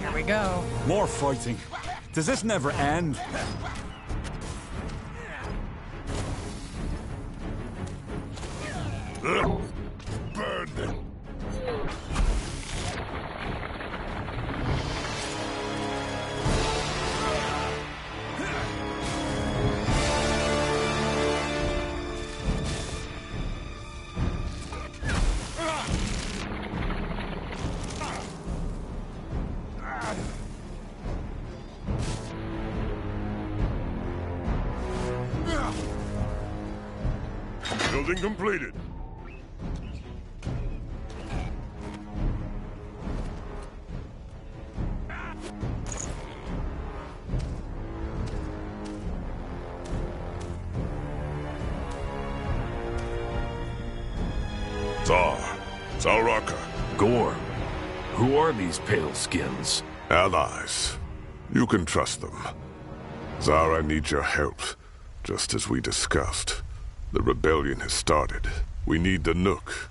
Here we go. More fighting. Does this never end? Burn them. Building completed. Zaraka. Gore. Who are these pale skins? Allies. You can trust them. Zara needs your help, just as we discussed. The rebellion has started. We need the Nook.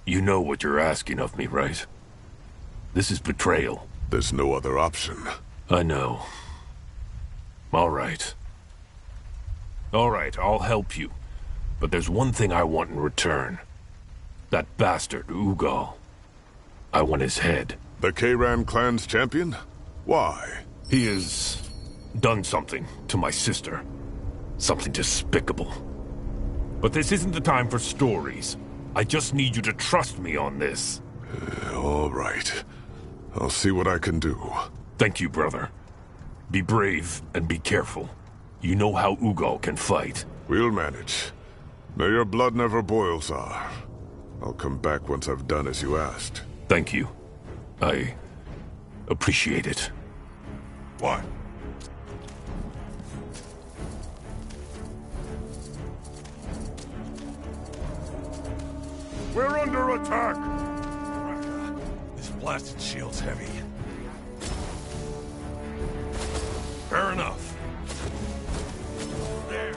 You know what you're asking of me, right? This is betrayal. There's no other option. I know. All right. All right, I'll help you. But there's one thing I want in return. That bastard, Ugal. I want his head. The Kayran clan's champion? Why? He has done something to my sister. Something despicable. But this isn't the time for stories. I just need you to trust me on this. All right. I'll see what I can do. Thank you, brother. Be brave and be careful. You know how Ugal can fight. We'll manage. May your blood never boil, Tsar. I'll come back once I've done as you asked. Thank you. I appreciate it. What? We're under attack! This blasted shield's heavy. Fair enough. There.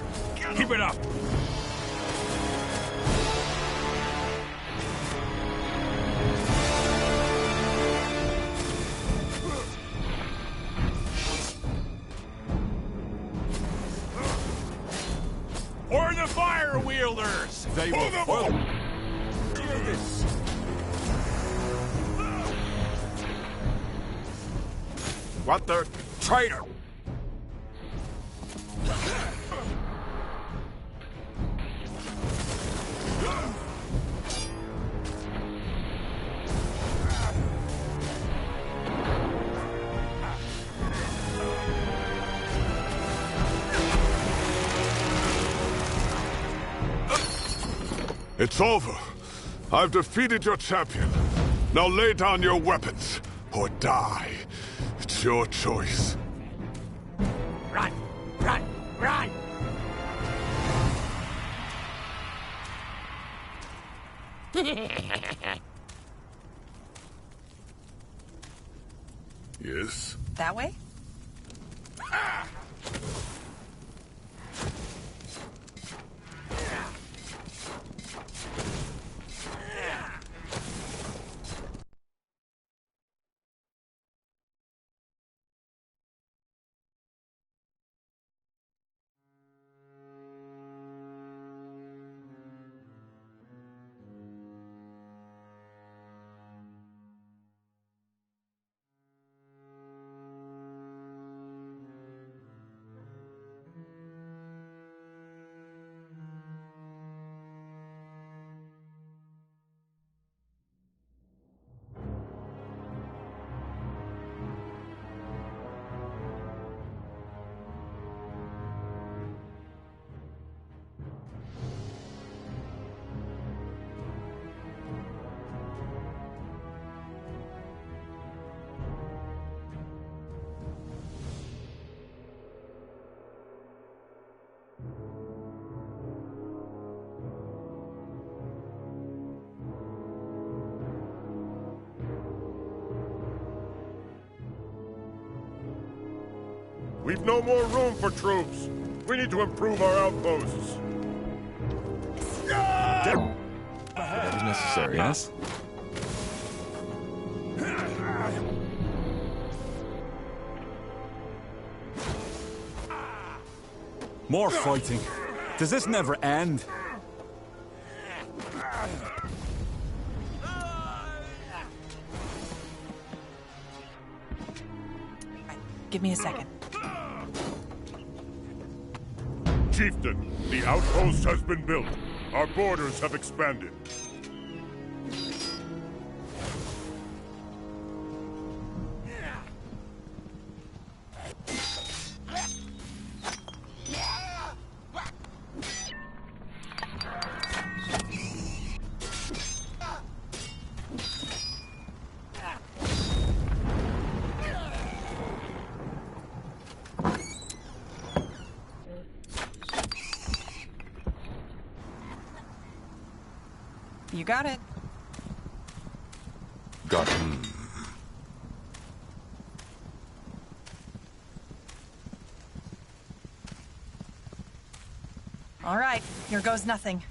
Keep it up. Or the fire wielders! They will. What the traitor? It's over. I've defeated your champion. Now lay down your weapons, or die. It's your choice. Run! Run! Run! Yes? That way? We've no more room for troops. We need to improve our outposts. Whatever's necessary. Yes? More fighting. Does this never end? Give me a second. Chieftain, the outpost has been built. Our borders have expanded. You got it. Got it. All right, here goes nothing.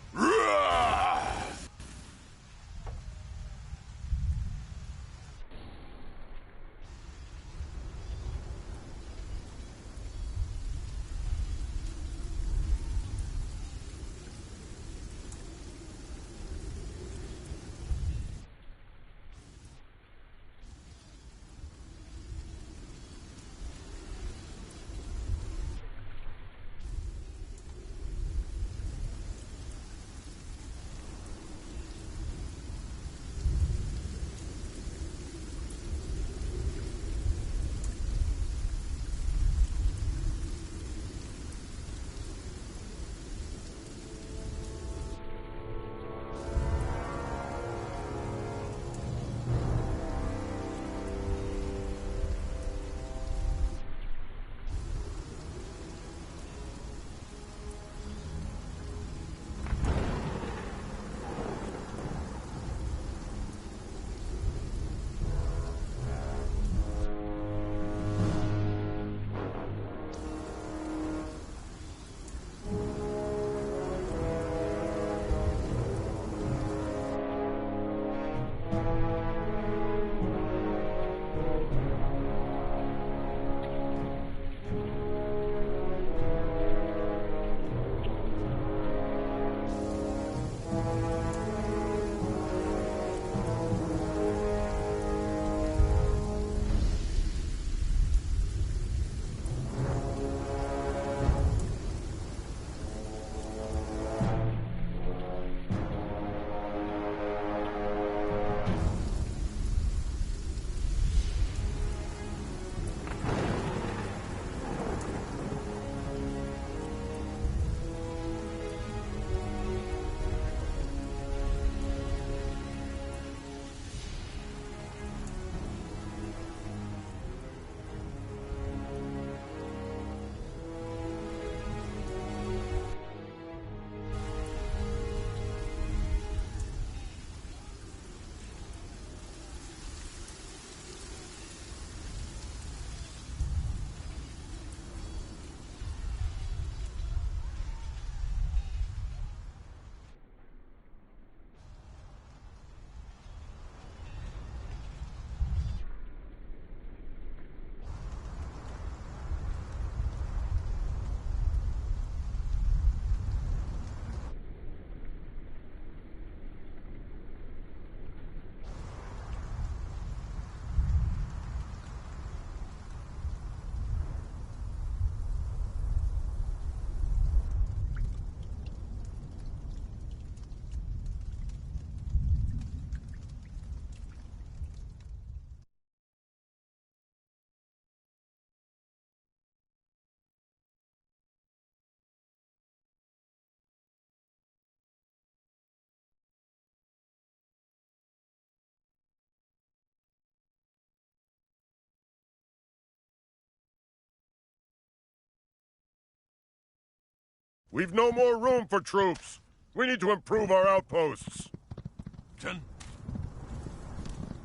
We've no more room for troops. We need to improve our outposts.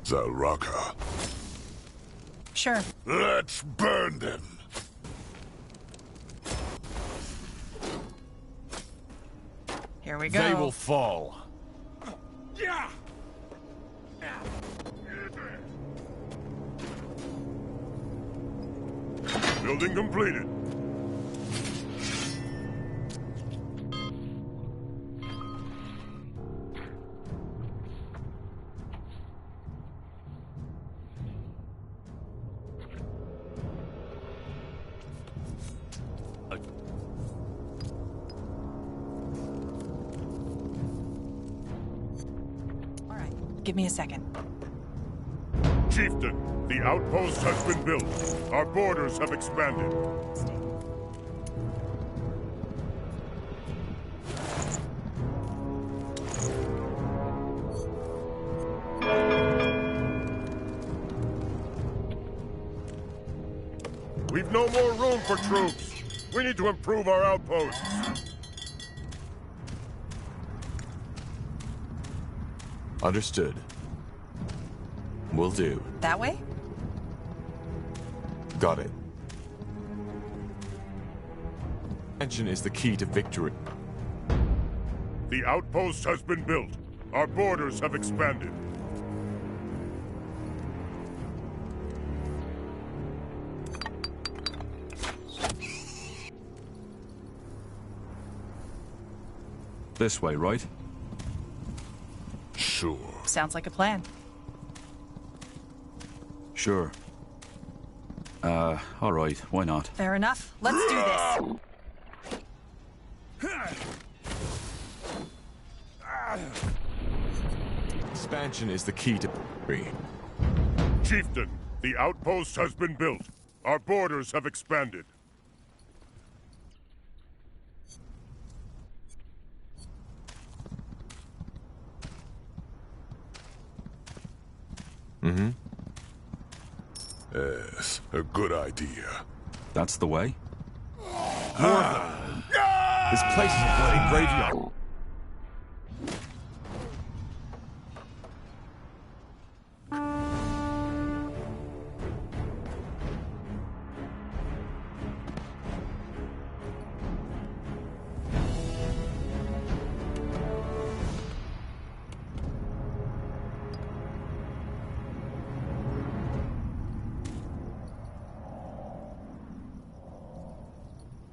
Zalraka. Sure. Let's burn them. Here we go. They will fall. Yeah. Building completed. All right, give me a second. Chieftain, the outpost has been built. Our borders have expanded. We've no more room for troops. We need to improve our outposts. Understood. Will do. That way? Got it. Expansion is the key to victory. The outpost has been built. Our borders have expanded. This way, right? Sure. Sounds like a plan. Sure. All right, why not? Fair enough. Let's do this. Expansion is the key to victory. Chieftain, the outpost has been built. Our borders have expanded. Mm-hmm. Yes, a good idea. That's the way? More of them. This place is a bloody graveyard.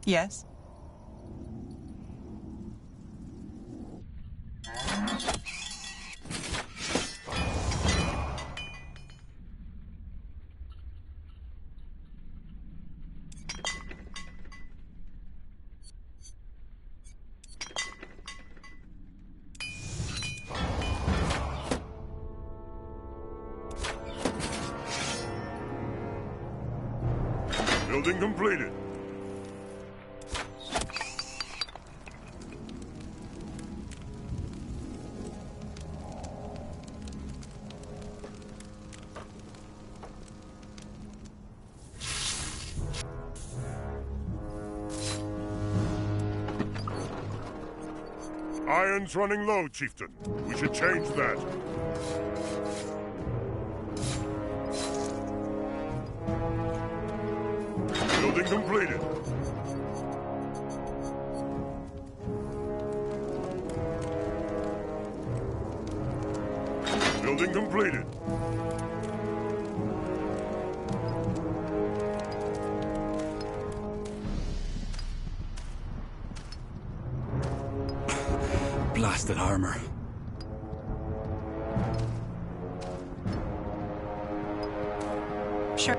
Yes? Building completed. Iron's running low, Chieftain. We should change that. Building completed. Building completed. Blasted armor. Sure.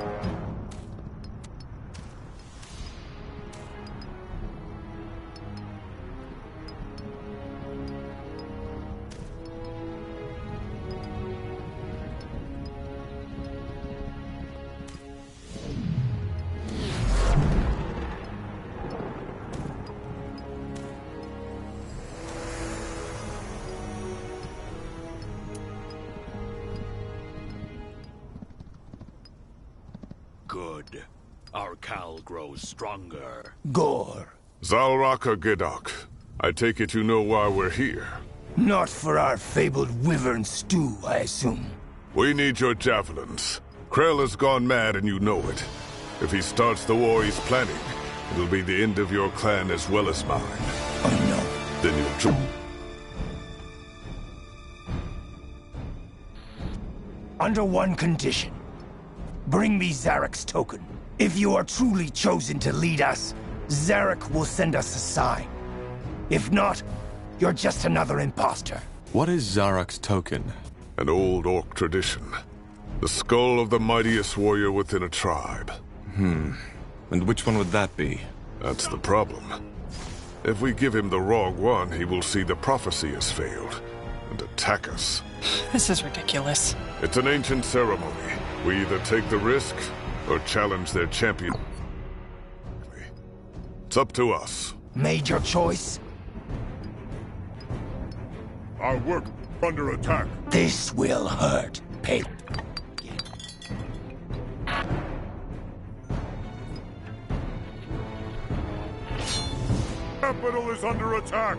Good. Our Cal grows stronger. Gore, Zalraka Gedok, I take it you know why we're here. Not for our fabled wyvern stew, I assume. We need your javelins. Krell has gone mad and you know it. If he starts the war he's planning, it'll be the end of your clan as well as mine. I know. Then you'll Under one condition. Bring me Zarek's token. If you are truly chosen to lead us, Zarek will send us a sign. If not, you're just another imposter. What is Zarek's token? An old orc tradition. The skull of the mightiest warrior within a tribe. And which one would that be? That's the problem. If we give him the wrong one, he will see the prophecy has failed and attack us. This is ridiculous. It's an ancient ceremony. We either take the risk or challenge their champion. It's up to us. Made your choice? Our work under attack. This will hurt, Pate. Capital is under attack.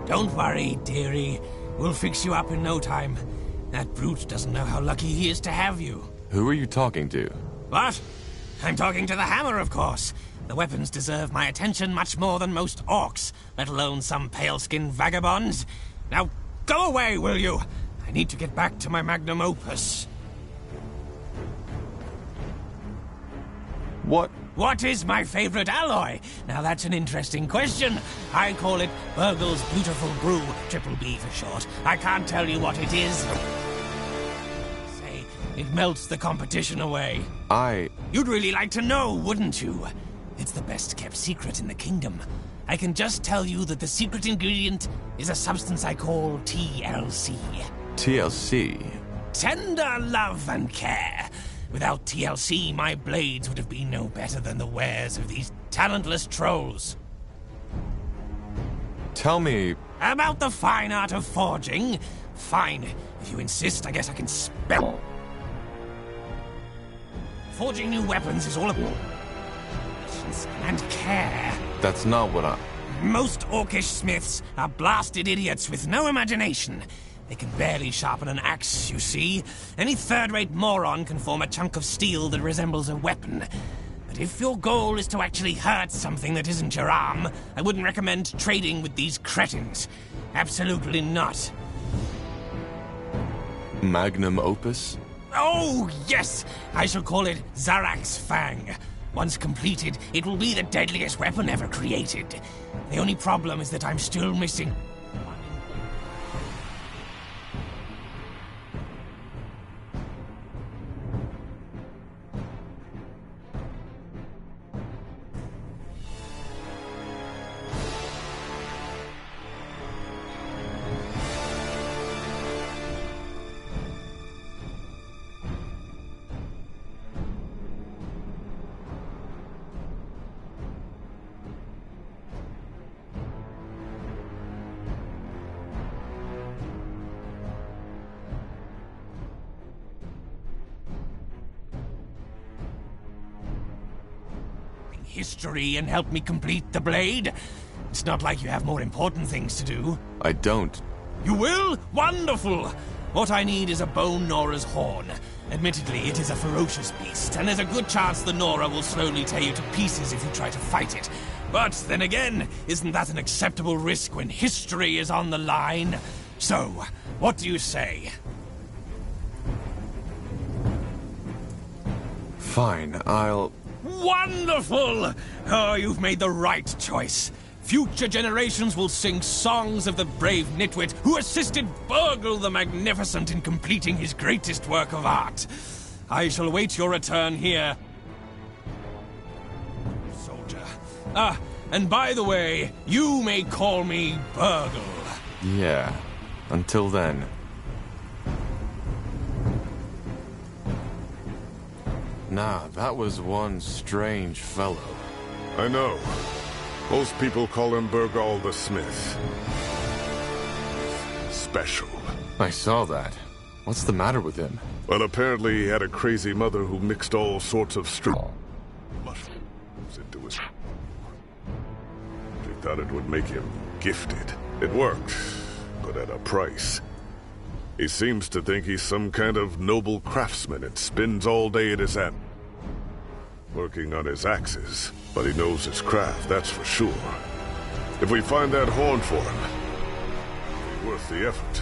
Don't worry, dearie. We'll fix you up in no time. That brute doesn't know how lucky he is to have you. Who are you talking to? What? I'm talking to the hammer, of course. The weapons deserve my attention much more than most orcs, let alone some pale-skinned vagabonds. Now, go away, will you? I need to get back to my magnum opus. What? What is my favorite alloy? Now that's an interesting question. I call it Burgle's Beautiful Brew, Triple B for short. I can't tell you what it is. Say, it melts the competition away. You'd really like to know, wouldn't you? It's the best-kept secret in the kingdom. I can just tell you that the secret ingredient is a substance I call TLC. TLC? Tender love and care. Without TLC, my blades would have been no better than the wares of these talentless trolls. Tell me... About the fine art of forging? Fine. If you insist, I guess I can spell. Forging new weapons is all about patience and care. That's not what I... Most orcish smiths are blasted idiots with no imagination. They can barely sharpen an axe, you see. Any third-rate moron can form a chunk of steel that resembles a weapon. But if your goal is to actually hurt something that isn't your arm, I wouldn't recommend trading with these cretins. Absolutely not. Magnum opus? Oh, yes! I shall call it Zarak's Fang. Once completed, it will be the deadliest weapon ever created. The only problem is that I'm still missing... history and help me complete the blade? It's not like you have more important things to do. I don't. You will? Wonderful! What I need is a bone Nora's horn. Admittedly, it is a ferocious beast, and there's a good chance the Nora will slowly tear you to pieces if you try to fight it. But then again, isn't that an acceptable risk when history is on the line? So, what do you say? Fine, I'll... Wonderful! Oh, you've made the right choice. Future generations will sing songs of the brave nitwit who assisted Burgle the Magnificent in completing his greatest work of art. I shall await your return here. Soldier. Ah, and by the way, you may call me Burgle. Yeah, until then. Nah, that was one strange fellow. I know. Most people call him Burgal the Smith. Special. I saw that. What's the matter with him? Well, apparently he had a crazy mother who mixed all sorts of mushrooms into his... They thought it would make him gifted. It worked, but at a price. He seems to think he's some kind of noble craftsman and spends all day at his working on his axes. But he knows his craft, that's for sure. If we find that horn for him, it'll be worth the effort.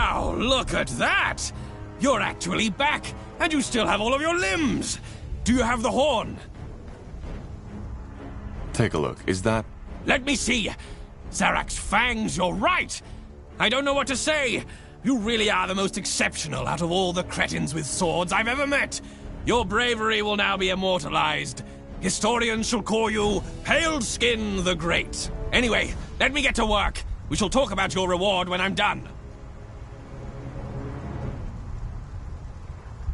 Now, look at that! You're actually back, and you still have all of your limbs! Do you have the horn? Take a look. Is that... Let me see! Zarak's fangs, you're right! I don't know what to say! You really are the most exceptional out of all the cretins with swords I've ever met! Your bravery will now be immortalized. Historians shall call you Paleskin the Great. Anyway, let me get to work. We shall talk about your reward when I'm done.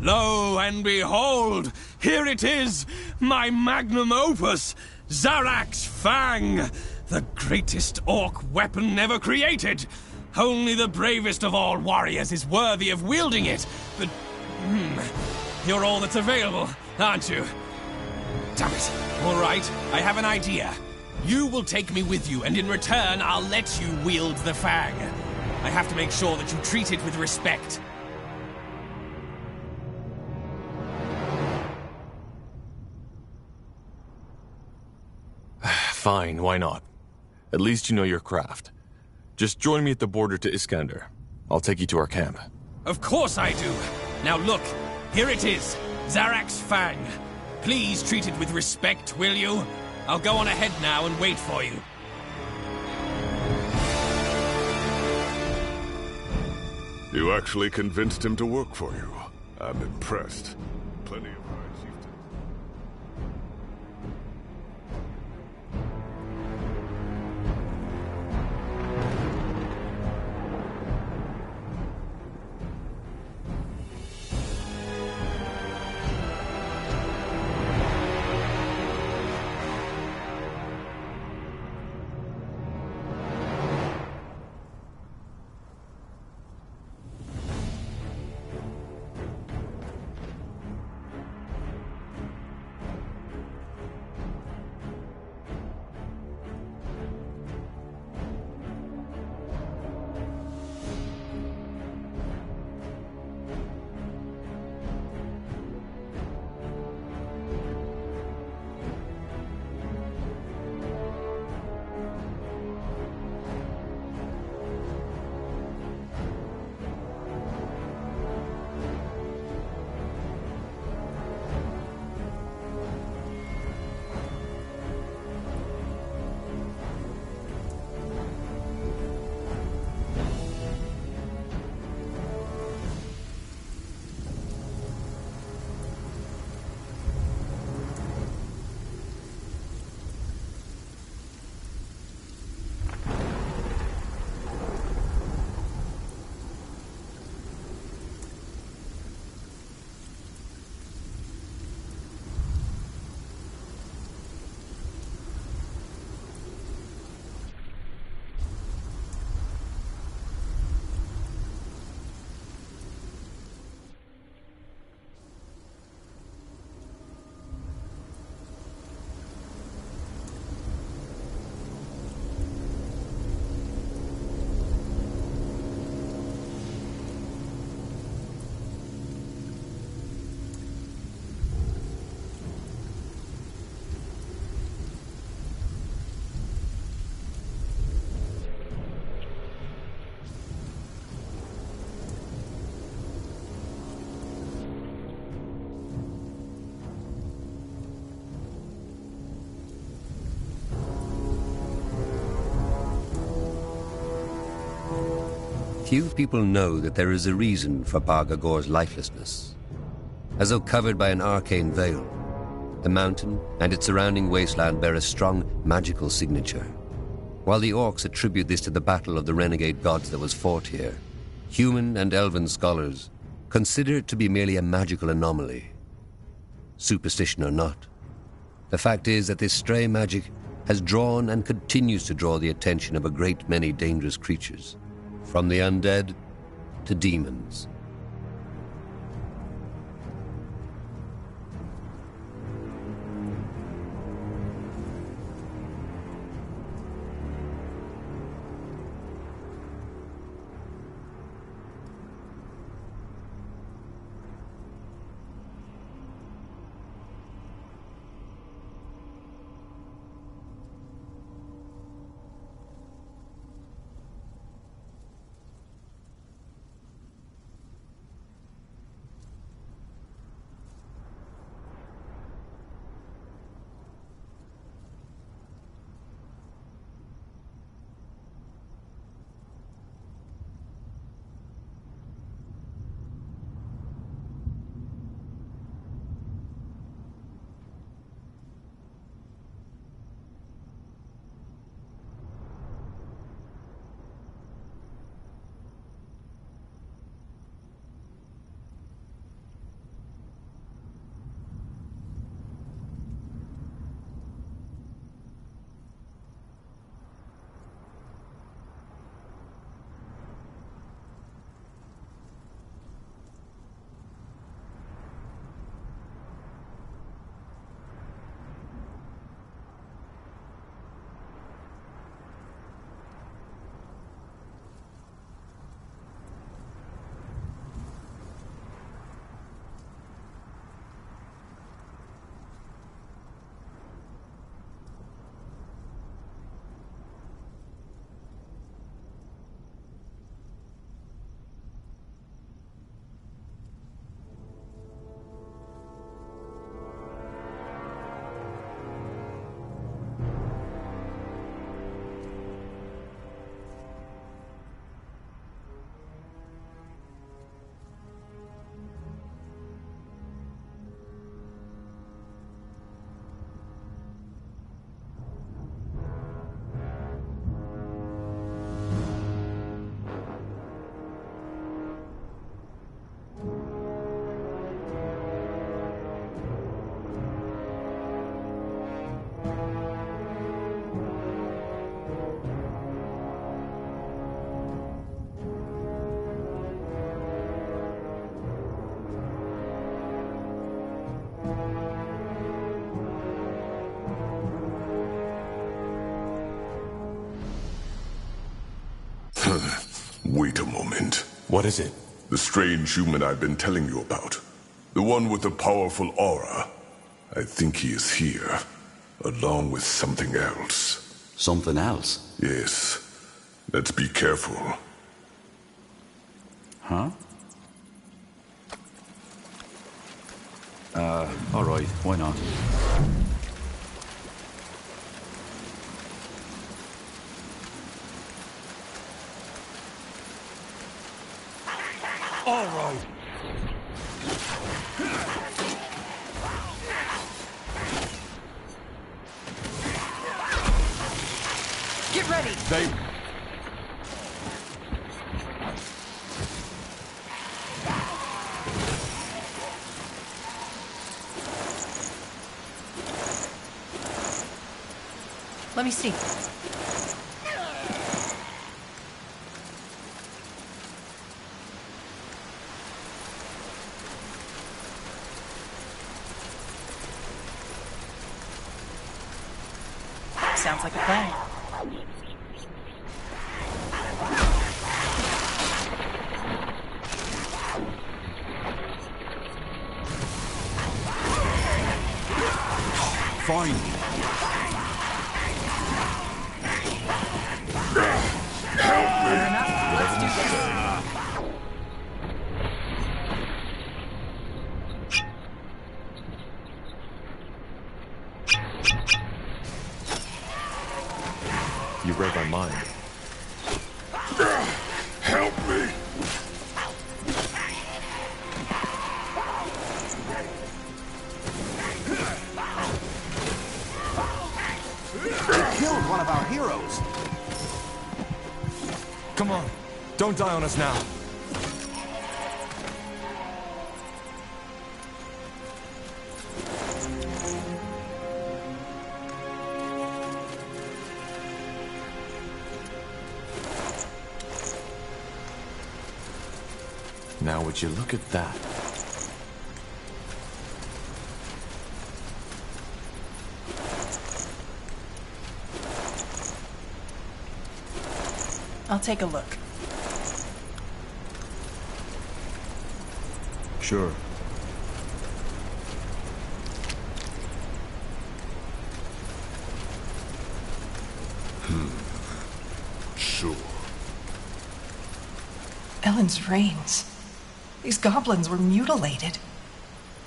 Lo and behold, here it is, my magnum opus, Zarak's Fang, the greatest orc weapon ever created. Only the bravest of all warriors is worthy of wielding it, but... you're all that's available, aren't you? Damn it. All right, I have an idea. You will take me with you, and in return, I'll let you wield the Fang. I have to make sure that you treat it with respect. Fine, why not? At least you know your craft. Just join me at the border to Iskander. I'll take you to our camp. Of course I do. Now look, here it is, Zarak's Fang. Please treat it with respect, will you? I'll go on ahead now and wait for you. You actually convinced him to work for you. I'm impressed. Plenty of... Few people know that there is a reason for Bargagor's lifelessness. As though covered by an arcane veil, the mountain and its surrounding wasteland bear a strong magical signature. While the orcs attribute this to the battle of the renegade gods that was fought here, human and elven scholars consider it to be merely a magical anomaly. Superstition or not, the fact is that this stray magic has drawn and continues to draw the attention of a great many dangerous creatures, from the undead to demons. Wait a moment. What is it? The strange human I've been telling you about. The one with the powerful aura. I think he is here, along with something else. Something else? Yes. Let's be careful. Huh? Alright, why not? Alright. Get ready! Let me see. Sounds like a plan. Fine. Let's do this. You read my mind. Help me! They killed one of our heroes. Come on, don't die on us now. Now would you look at that? I'll take a look. Sure. Sure. Ellen's reins. These goblins were mutilated.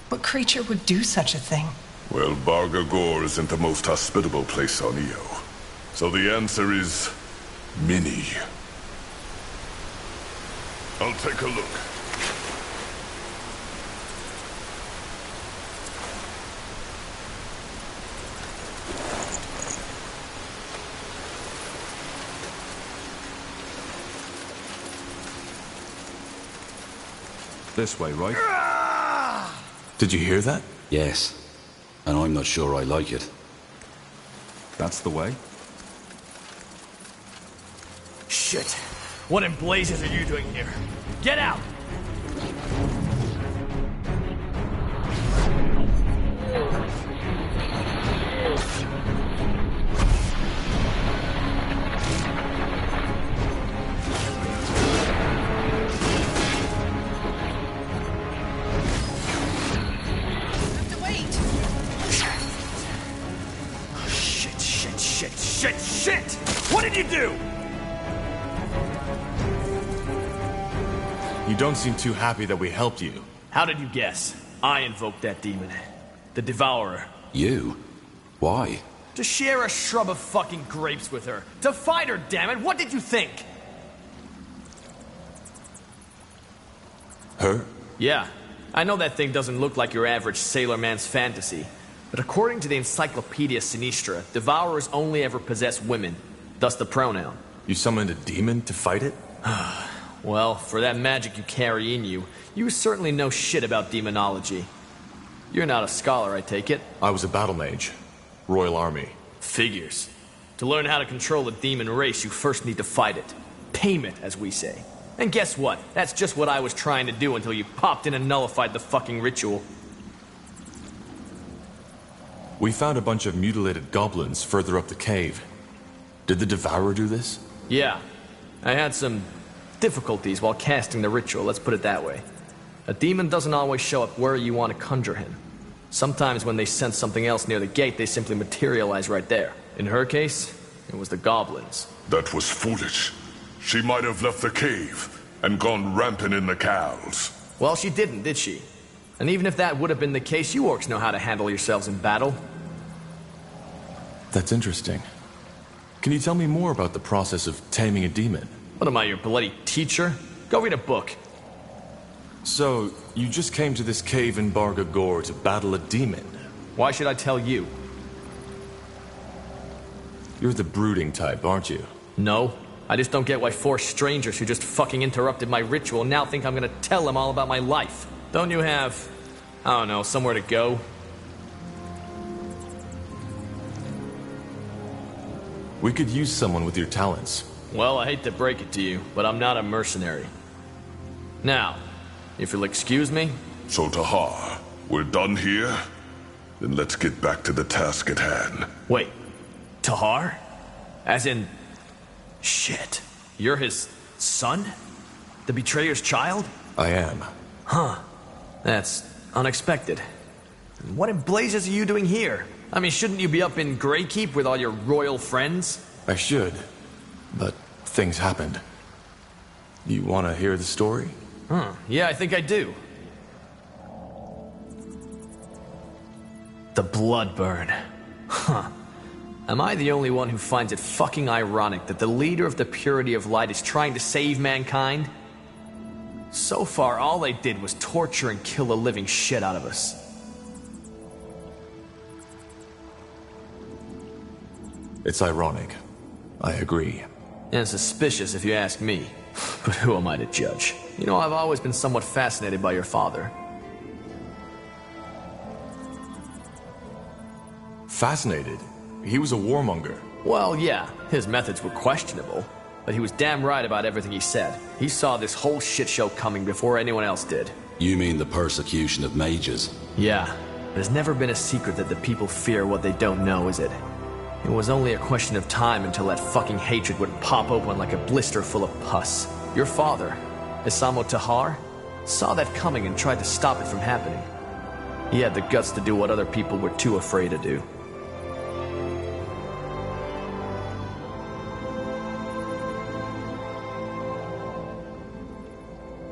What creature would do such a thing? Well, Barga Gore isn't the most hospitable place on Io. So the answer is... Mini. I'll take a look. This way, right? Did you hear that? Yes. And I'm not sure I like it. That's the way? Shit. What in blazes are you doing here? Get out! Shit! What did you do? You don't seem too happy that we helped you. How did you guess? I invoked that demon. The Devourer. You? Why? To share a shrub of fucking grapes with her. To fight her, damn it! What did you think? Her? Yeah. I know that thing doesn't look like your average sailor man's fantasy. But according to the Encyclopedia Sinistra, Devourers only ever possess women. Thus the pronoun. You summoned a demon to fight it? Well, for that magic you carry in you, you certainly know shit about demonology. You're not a scholar, I take it? I was a battle mage. Royal Army. Figures. To learn how to control a demon race, you first need to fight it. Tame it, as we say. And guess what? That's just what I was trying to do until you popped in and nullified the fucking ritual. We found a bunch of mutilated goblins further up the cave. Did the Devourer do this? Yeah. I had some difficulties while casting the ritual, let's put it that way. A demon doesn't always show up where you want to conjure him. Sometimes when they sense something else near the gate, they simply materialize right there. In her case, it was the goblins. That was foolish. She might have left the cave and gone rampant in the cows. Well, she didn't, did she? And even if that would have been the case, you orcs know how to handle yourselves in battle. That's interesting. Can you tell me more about the process of taming a demon? What am I, your bloody teacher? Go read a book. So, you just came to this cave in Barga Gore to battle a demon? Why should I tell you? You're the brooding type, aren't you? No. I just don't get why 4 strangers who just fucking interrupted my ritual now think I'm gonna tell them all about my life. Don't you have, I don't know, somewhere to go? We could use someone with your talents. Well, I hate to break it to you, but I'm not a mercenary. Now, if you'll excuse me... So, Tahar, we're done here? Then let's get back to the task at hand. Wait, Tahar? As in... Shit. You're his son? The betrayer's child? I am. Huh. That's unexpected. What in blazes are you doing here? I mean, shouldn't you be up in Greykeep with all your royal friends? I should, but things happened. You want to hear the story? Yeah, I think I do. The Bloodburn. Huh. Am I the only one who finds it fucking ironic that the leader of the Purity of Light is trying to save mankind? So far, all they did was torture and kill the living shit out of us. It's ironic. I agree. And suspicious if you ask me. But who am I to judge? You know, I've always been somewhat fascinated by your father. Fascinated? He was a warmonger. Well, yeah, his methods were questionable. But he was damn right about everything he said. He saw this whole shit show coming before anyone else did. You mean the persecution of mages? Yeah. There's never been a secret that the people fear what they don't know, is it? It was only a question of time until that fucking hatred would pop open like a blister full of pus. Your father, Isamo Tahar, saw that coming and tried to stop it from happening. He had the guts to do what other people were too afraid to do.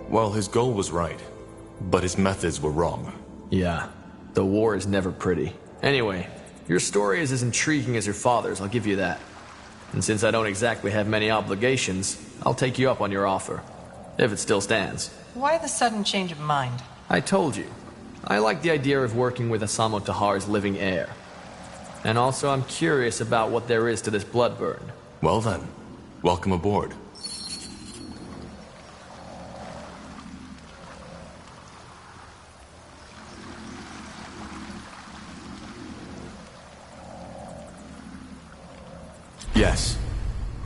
Well, his goal was right, but his methods were wrong. Yeah, the war is never pretty. Anyway, your story is as intriguing as your father's, I'll give you that. And since I don't exactly have many obligations, I'll take you up on your offer. If it still stands. Why the sudden change of mind? I told you. I like the idea of working with Isamo Tahar's living heir. And also I'm curious about what there is to this Bloodburn. Well then, welcome aboard. Yes,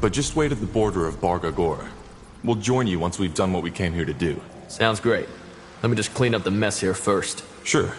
but just wait at the border of Barga Gore. We'll join you once we've done what we came here to do. Sounds great. Let me just clean up the mess here first. Sure.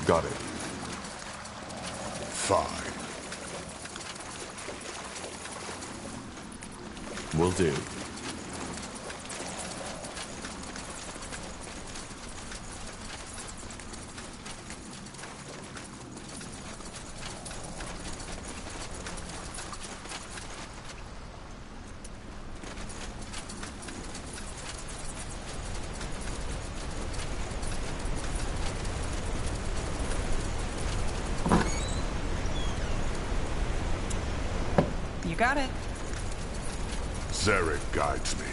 Got it. Fine. Will do. got it. Zarek guides me.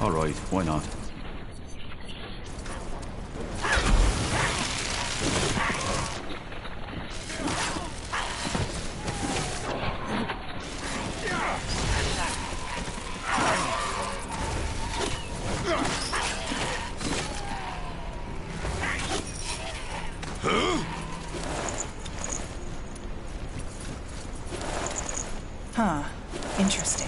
Alright, why not? Huh. Interesting.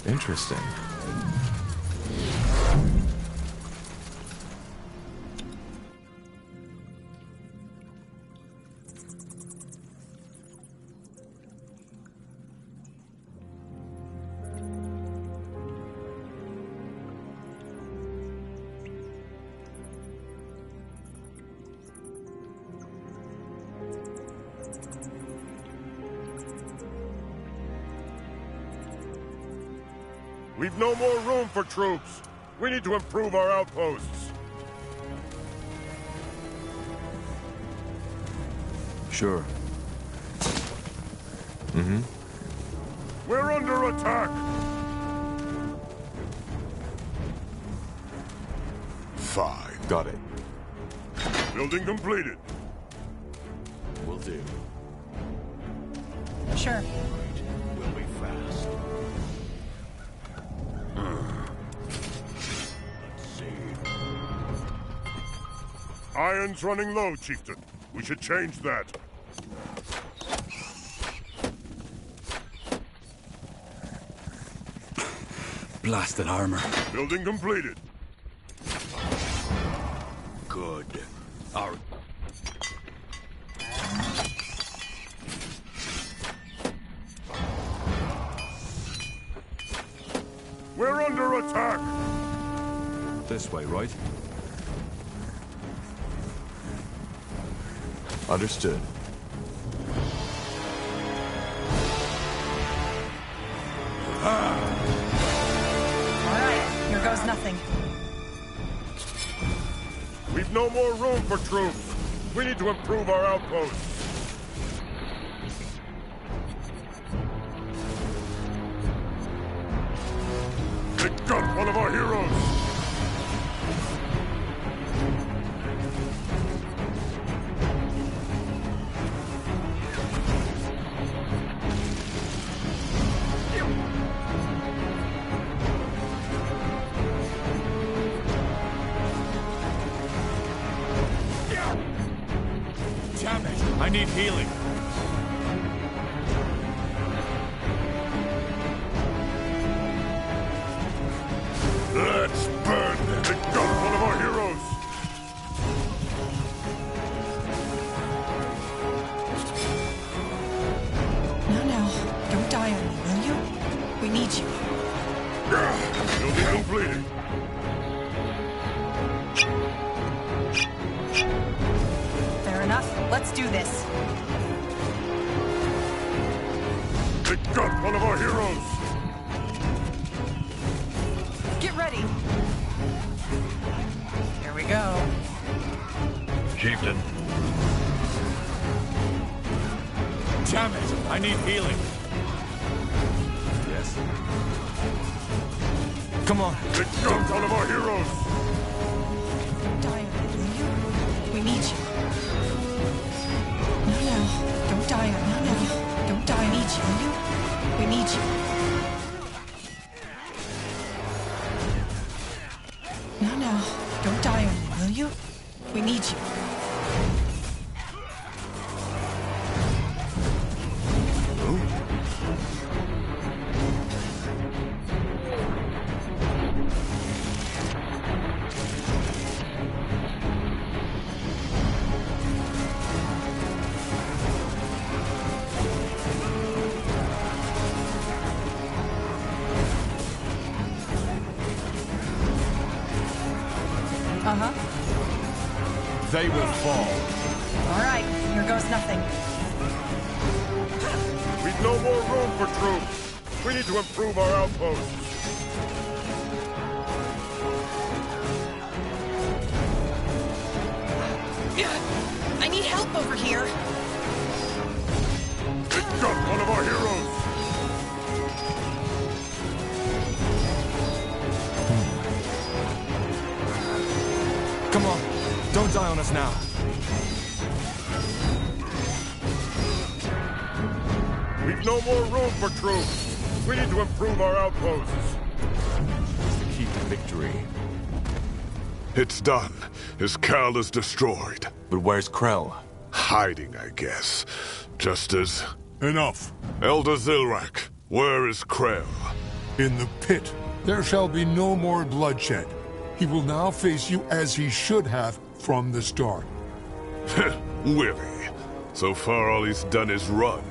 Interesting. We've no more room for troops. We need to improve our outposts. Sure. Mm-hmm. We're under attack! Fine. Got it. Building completed. Will do. Sure. We'll be fast. Let's see. Iron's running low, Chieftain. We should change that. Blasted armor. Building completed. Good. Our... We're under attack! This way, right? Understood. Alright, here goes nothing. We've no more room for troops. We need to improve our outposts. They got one of our heroes! Damn it! I need healing. Let's burn them! They got one of our heroes! No, don't die on me, will you? We need you. Building completed. Fair enough. Let's do this. They got one of our heroes! Get ready. Here we go. Chieftain. Damn it! I need healing. Yes. Come on. They got one of our heroes! Don't die on me, will you? We need you. No, don't die on me. No, don't die. I need you, will you? We need you. No, don't die on me, will you? We need you. Uh-huh. They will fall. All right, here goes nothing. We've no more room for troops. We need to improve our outposts. need help over here. It got one of our heroes! Come on, don't die on us now. We've no more room for troops. We need to improve our outposts. It's the key to victory. It's done. His Cal is destroyed. But where's Krell? Hiding, I guess. Just as... Enough. Elder Zilrak, where is Krell? In the pit. There shall be no more bloodshed. He will now face you as he should have from the start. Will he? So far all he's done is run.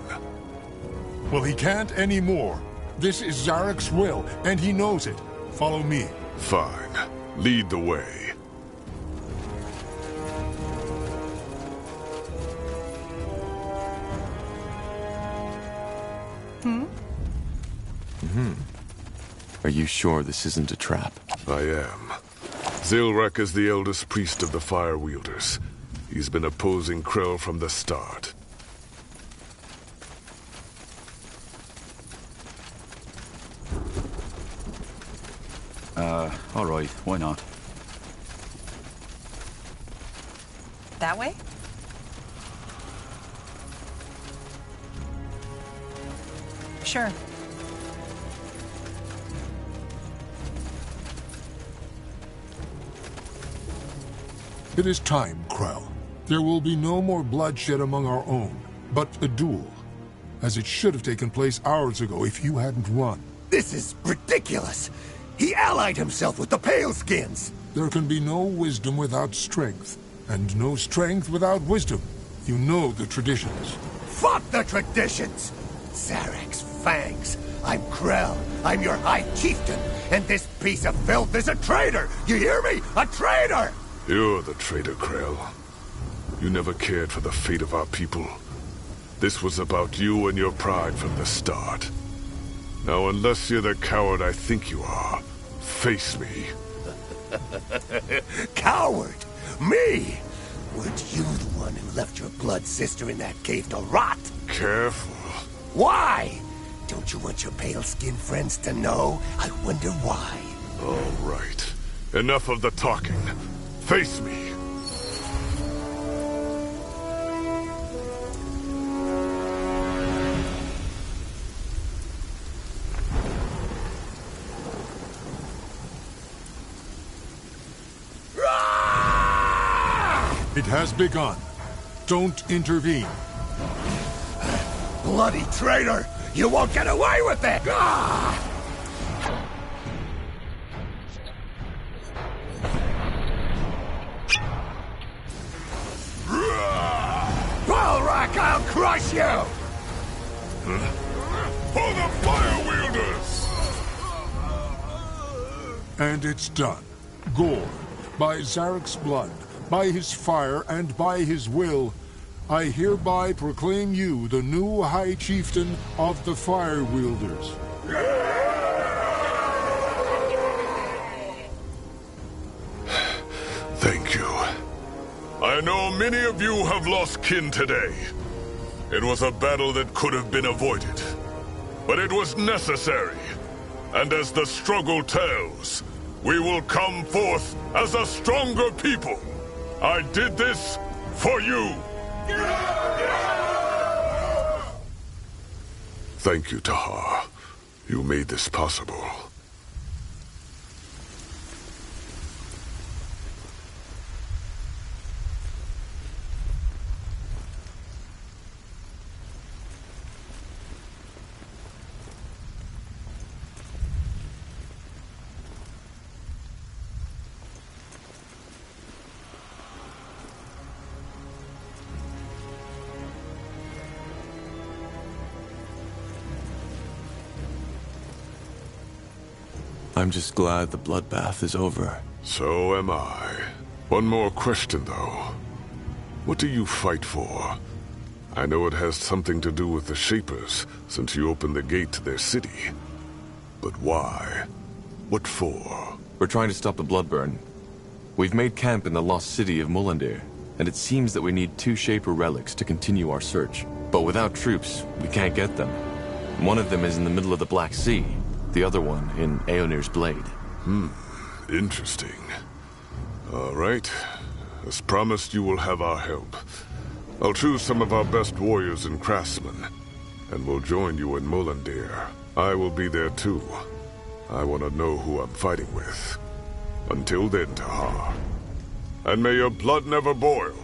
Well, he can't anymore. This is Zarek's will, and he knows it. Follow me. Fine. Lead the way. Are you sure this isn't a trap? I am. Zilrak is the eldest priest of the Fire Wielders. He's been opposing Krell from the start. All right, why not? That way? Sure. It is time, Krell. There will be no more bloodshed among our own, but a duel, as it should have taken place hours ago if you hadn't run. This is ridiculous! He allied himself with the Paleskins! There can be no wisdom without strength, and no strength without wisdom. You know the traditions. Fuck the traditions! Zarek's fangs. I'm Krell. I'm your High Chieftain, and this piece of filth is a traitor! You hear me? A traitor! You're the traitor, Krell. You never cared for the fate of our people. This was about you and your pride from the start. Now, unless you're the coward I think you are, face me. Coward? Me? Weren't you the one who left your blood sister in that cave to rot? Careful. Why? Don't you want your pale-skinned friends to know? I wonder why. All right. Enough of the talking. Face me. It has begun. Don't intervene. Bloody traitor! You won't get away with it! Balrak, I'll crush you! For the Fire Wielders! And it's done. Gore, by Zarek's blood, by his fire, and by his will, I hereby proclaim you the new High Chieftain of the Fire Wielders. Thank you. I know many of you have lost kin today. It was a battle that could have been avoided. But it was necessary. And as the struggle tells, we will come forth as a stronger people. I did this for you. Thank you, Tahar. You made this possible. I'm just glad the bloodbath is over. So am I. One more question, though. What do you fight for? I know it has something to do with the Shapers, since you opened the gate to their city. But why? What for? We're trying to stop the Bloodburn. We've made camp in the lost city of Mullandir. and it seems that we need 2 Shaper relics to continue our search. But without troops, we can't get them. One of them is in the middle of the Black Sea, the other one in Aeonir's Blade. Interesting. All right. As promised, you will have our help. I'll choose some of our best warriors and craftsmen, and we'll join you in Mullendir. I will be there too. I want to know who I'm fighting with. Until then, Tahar. And may your blood never boil.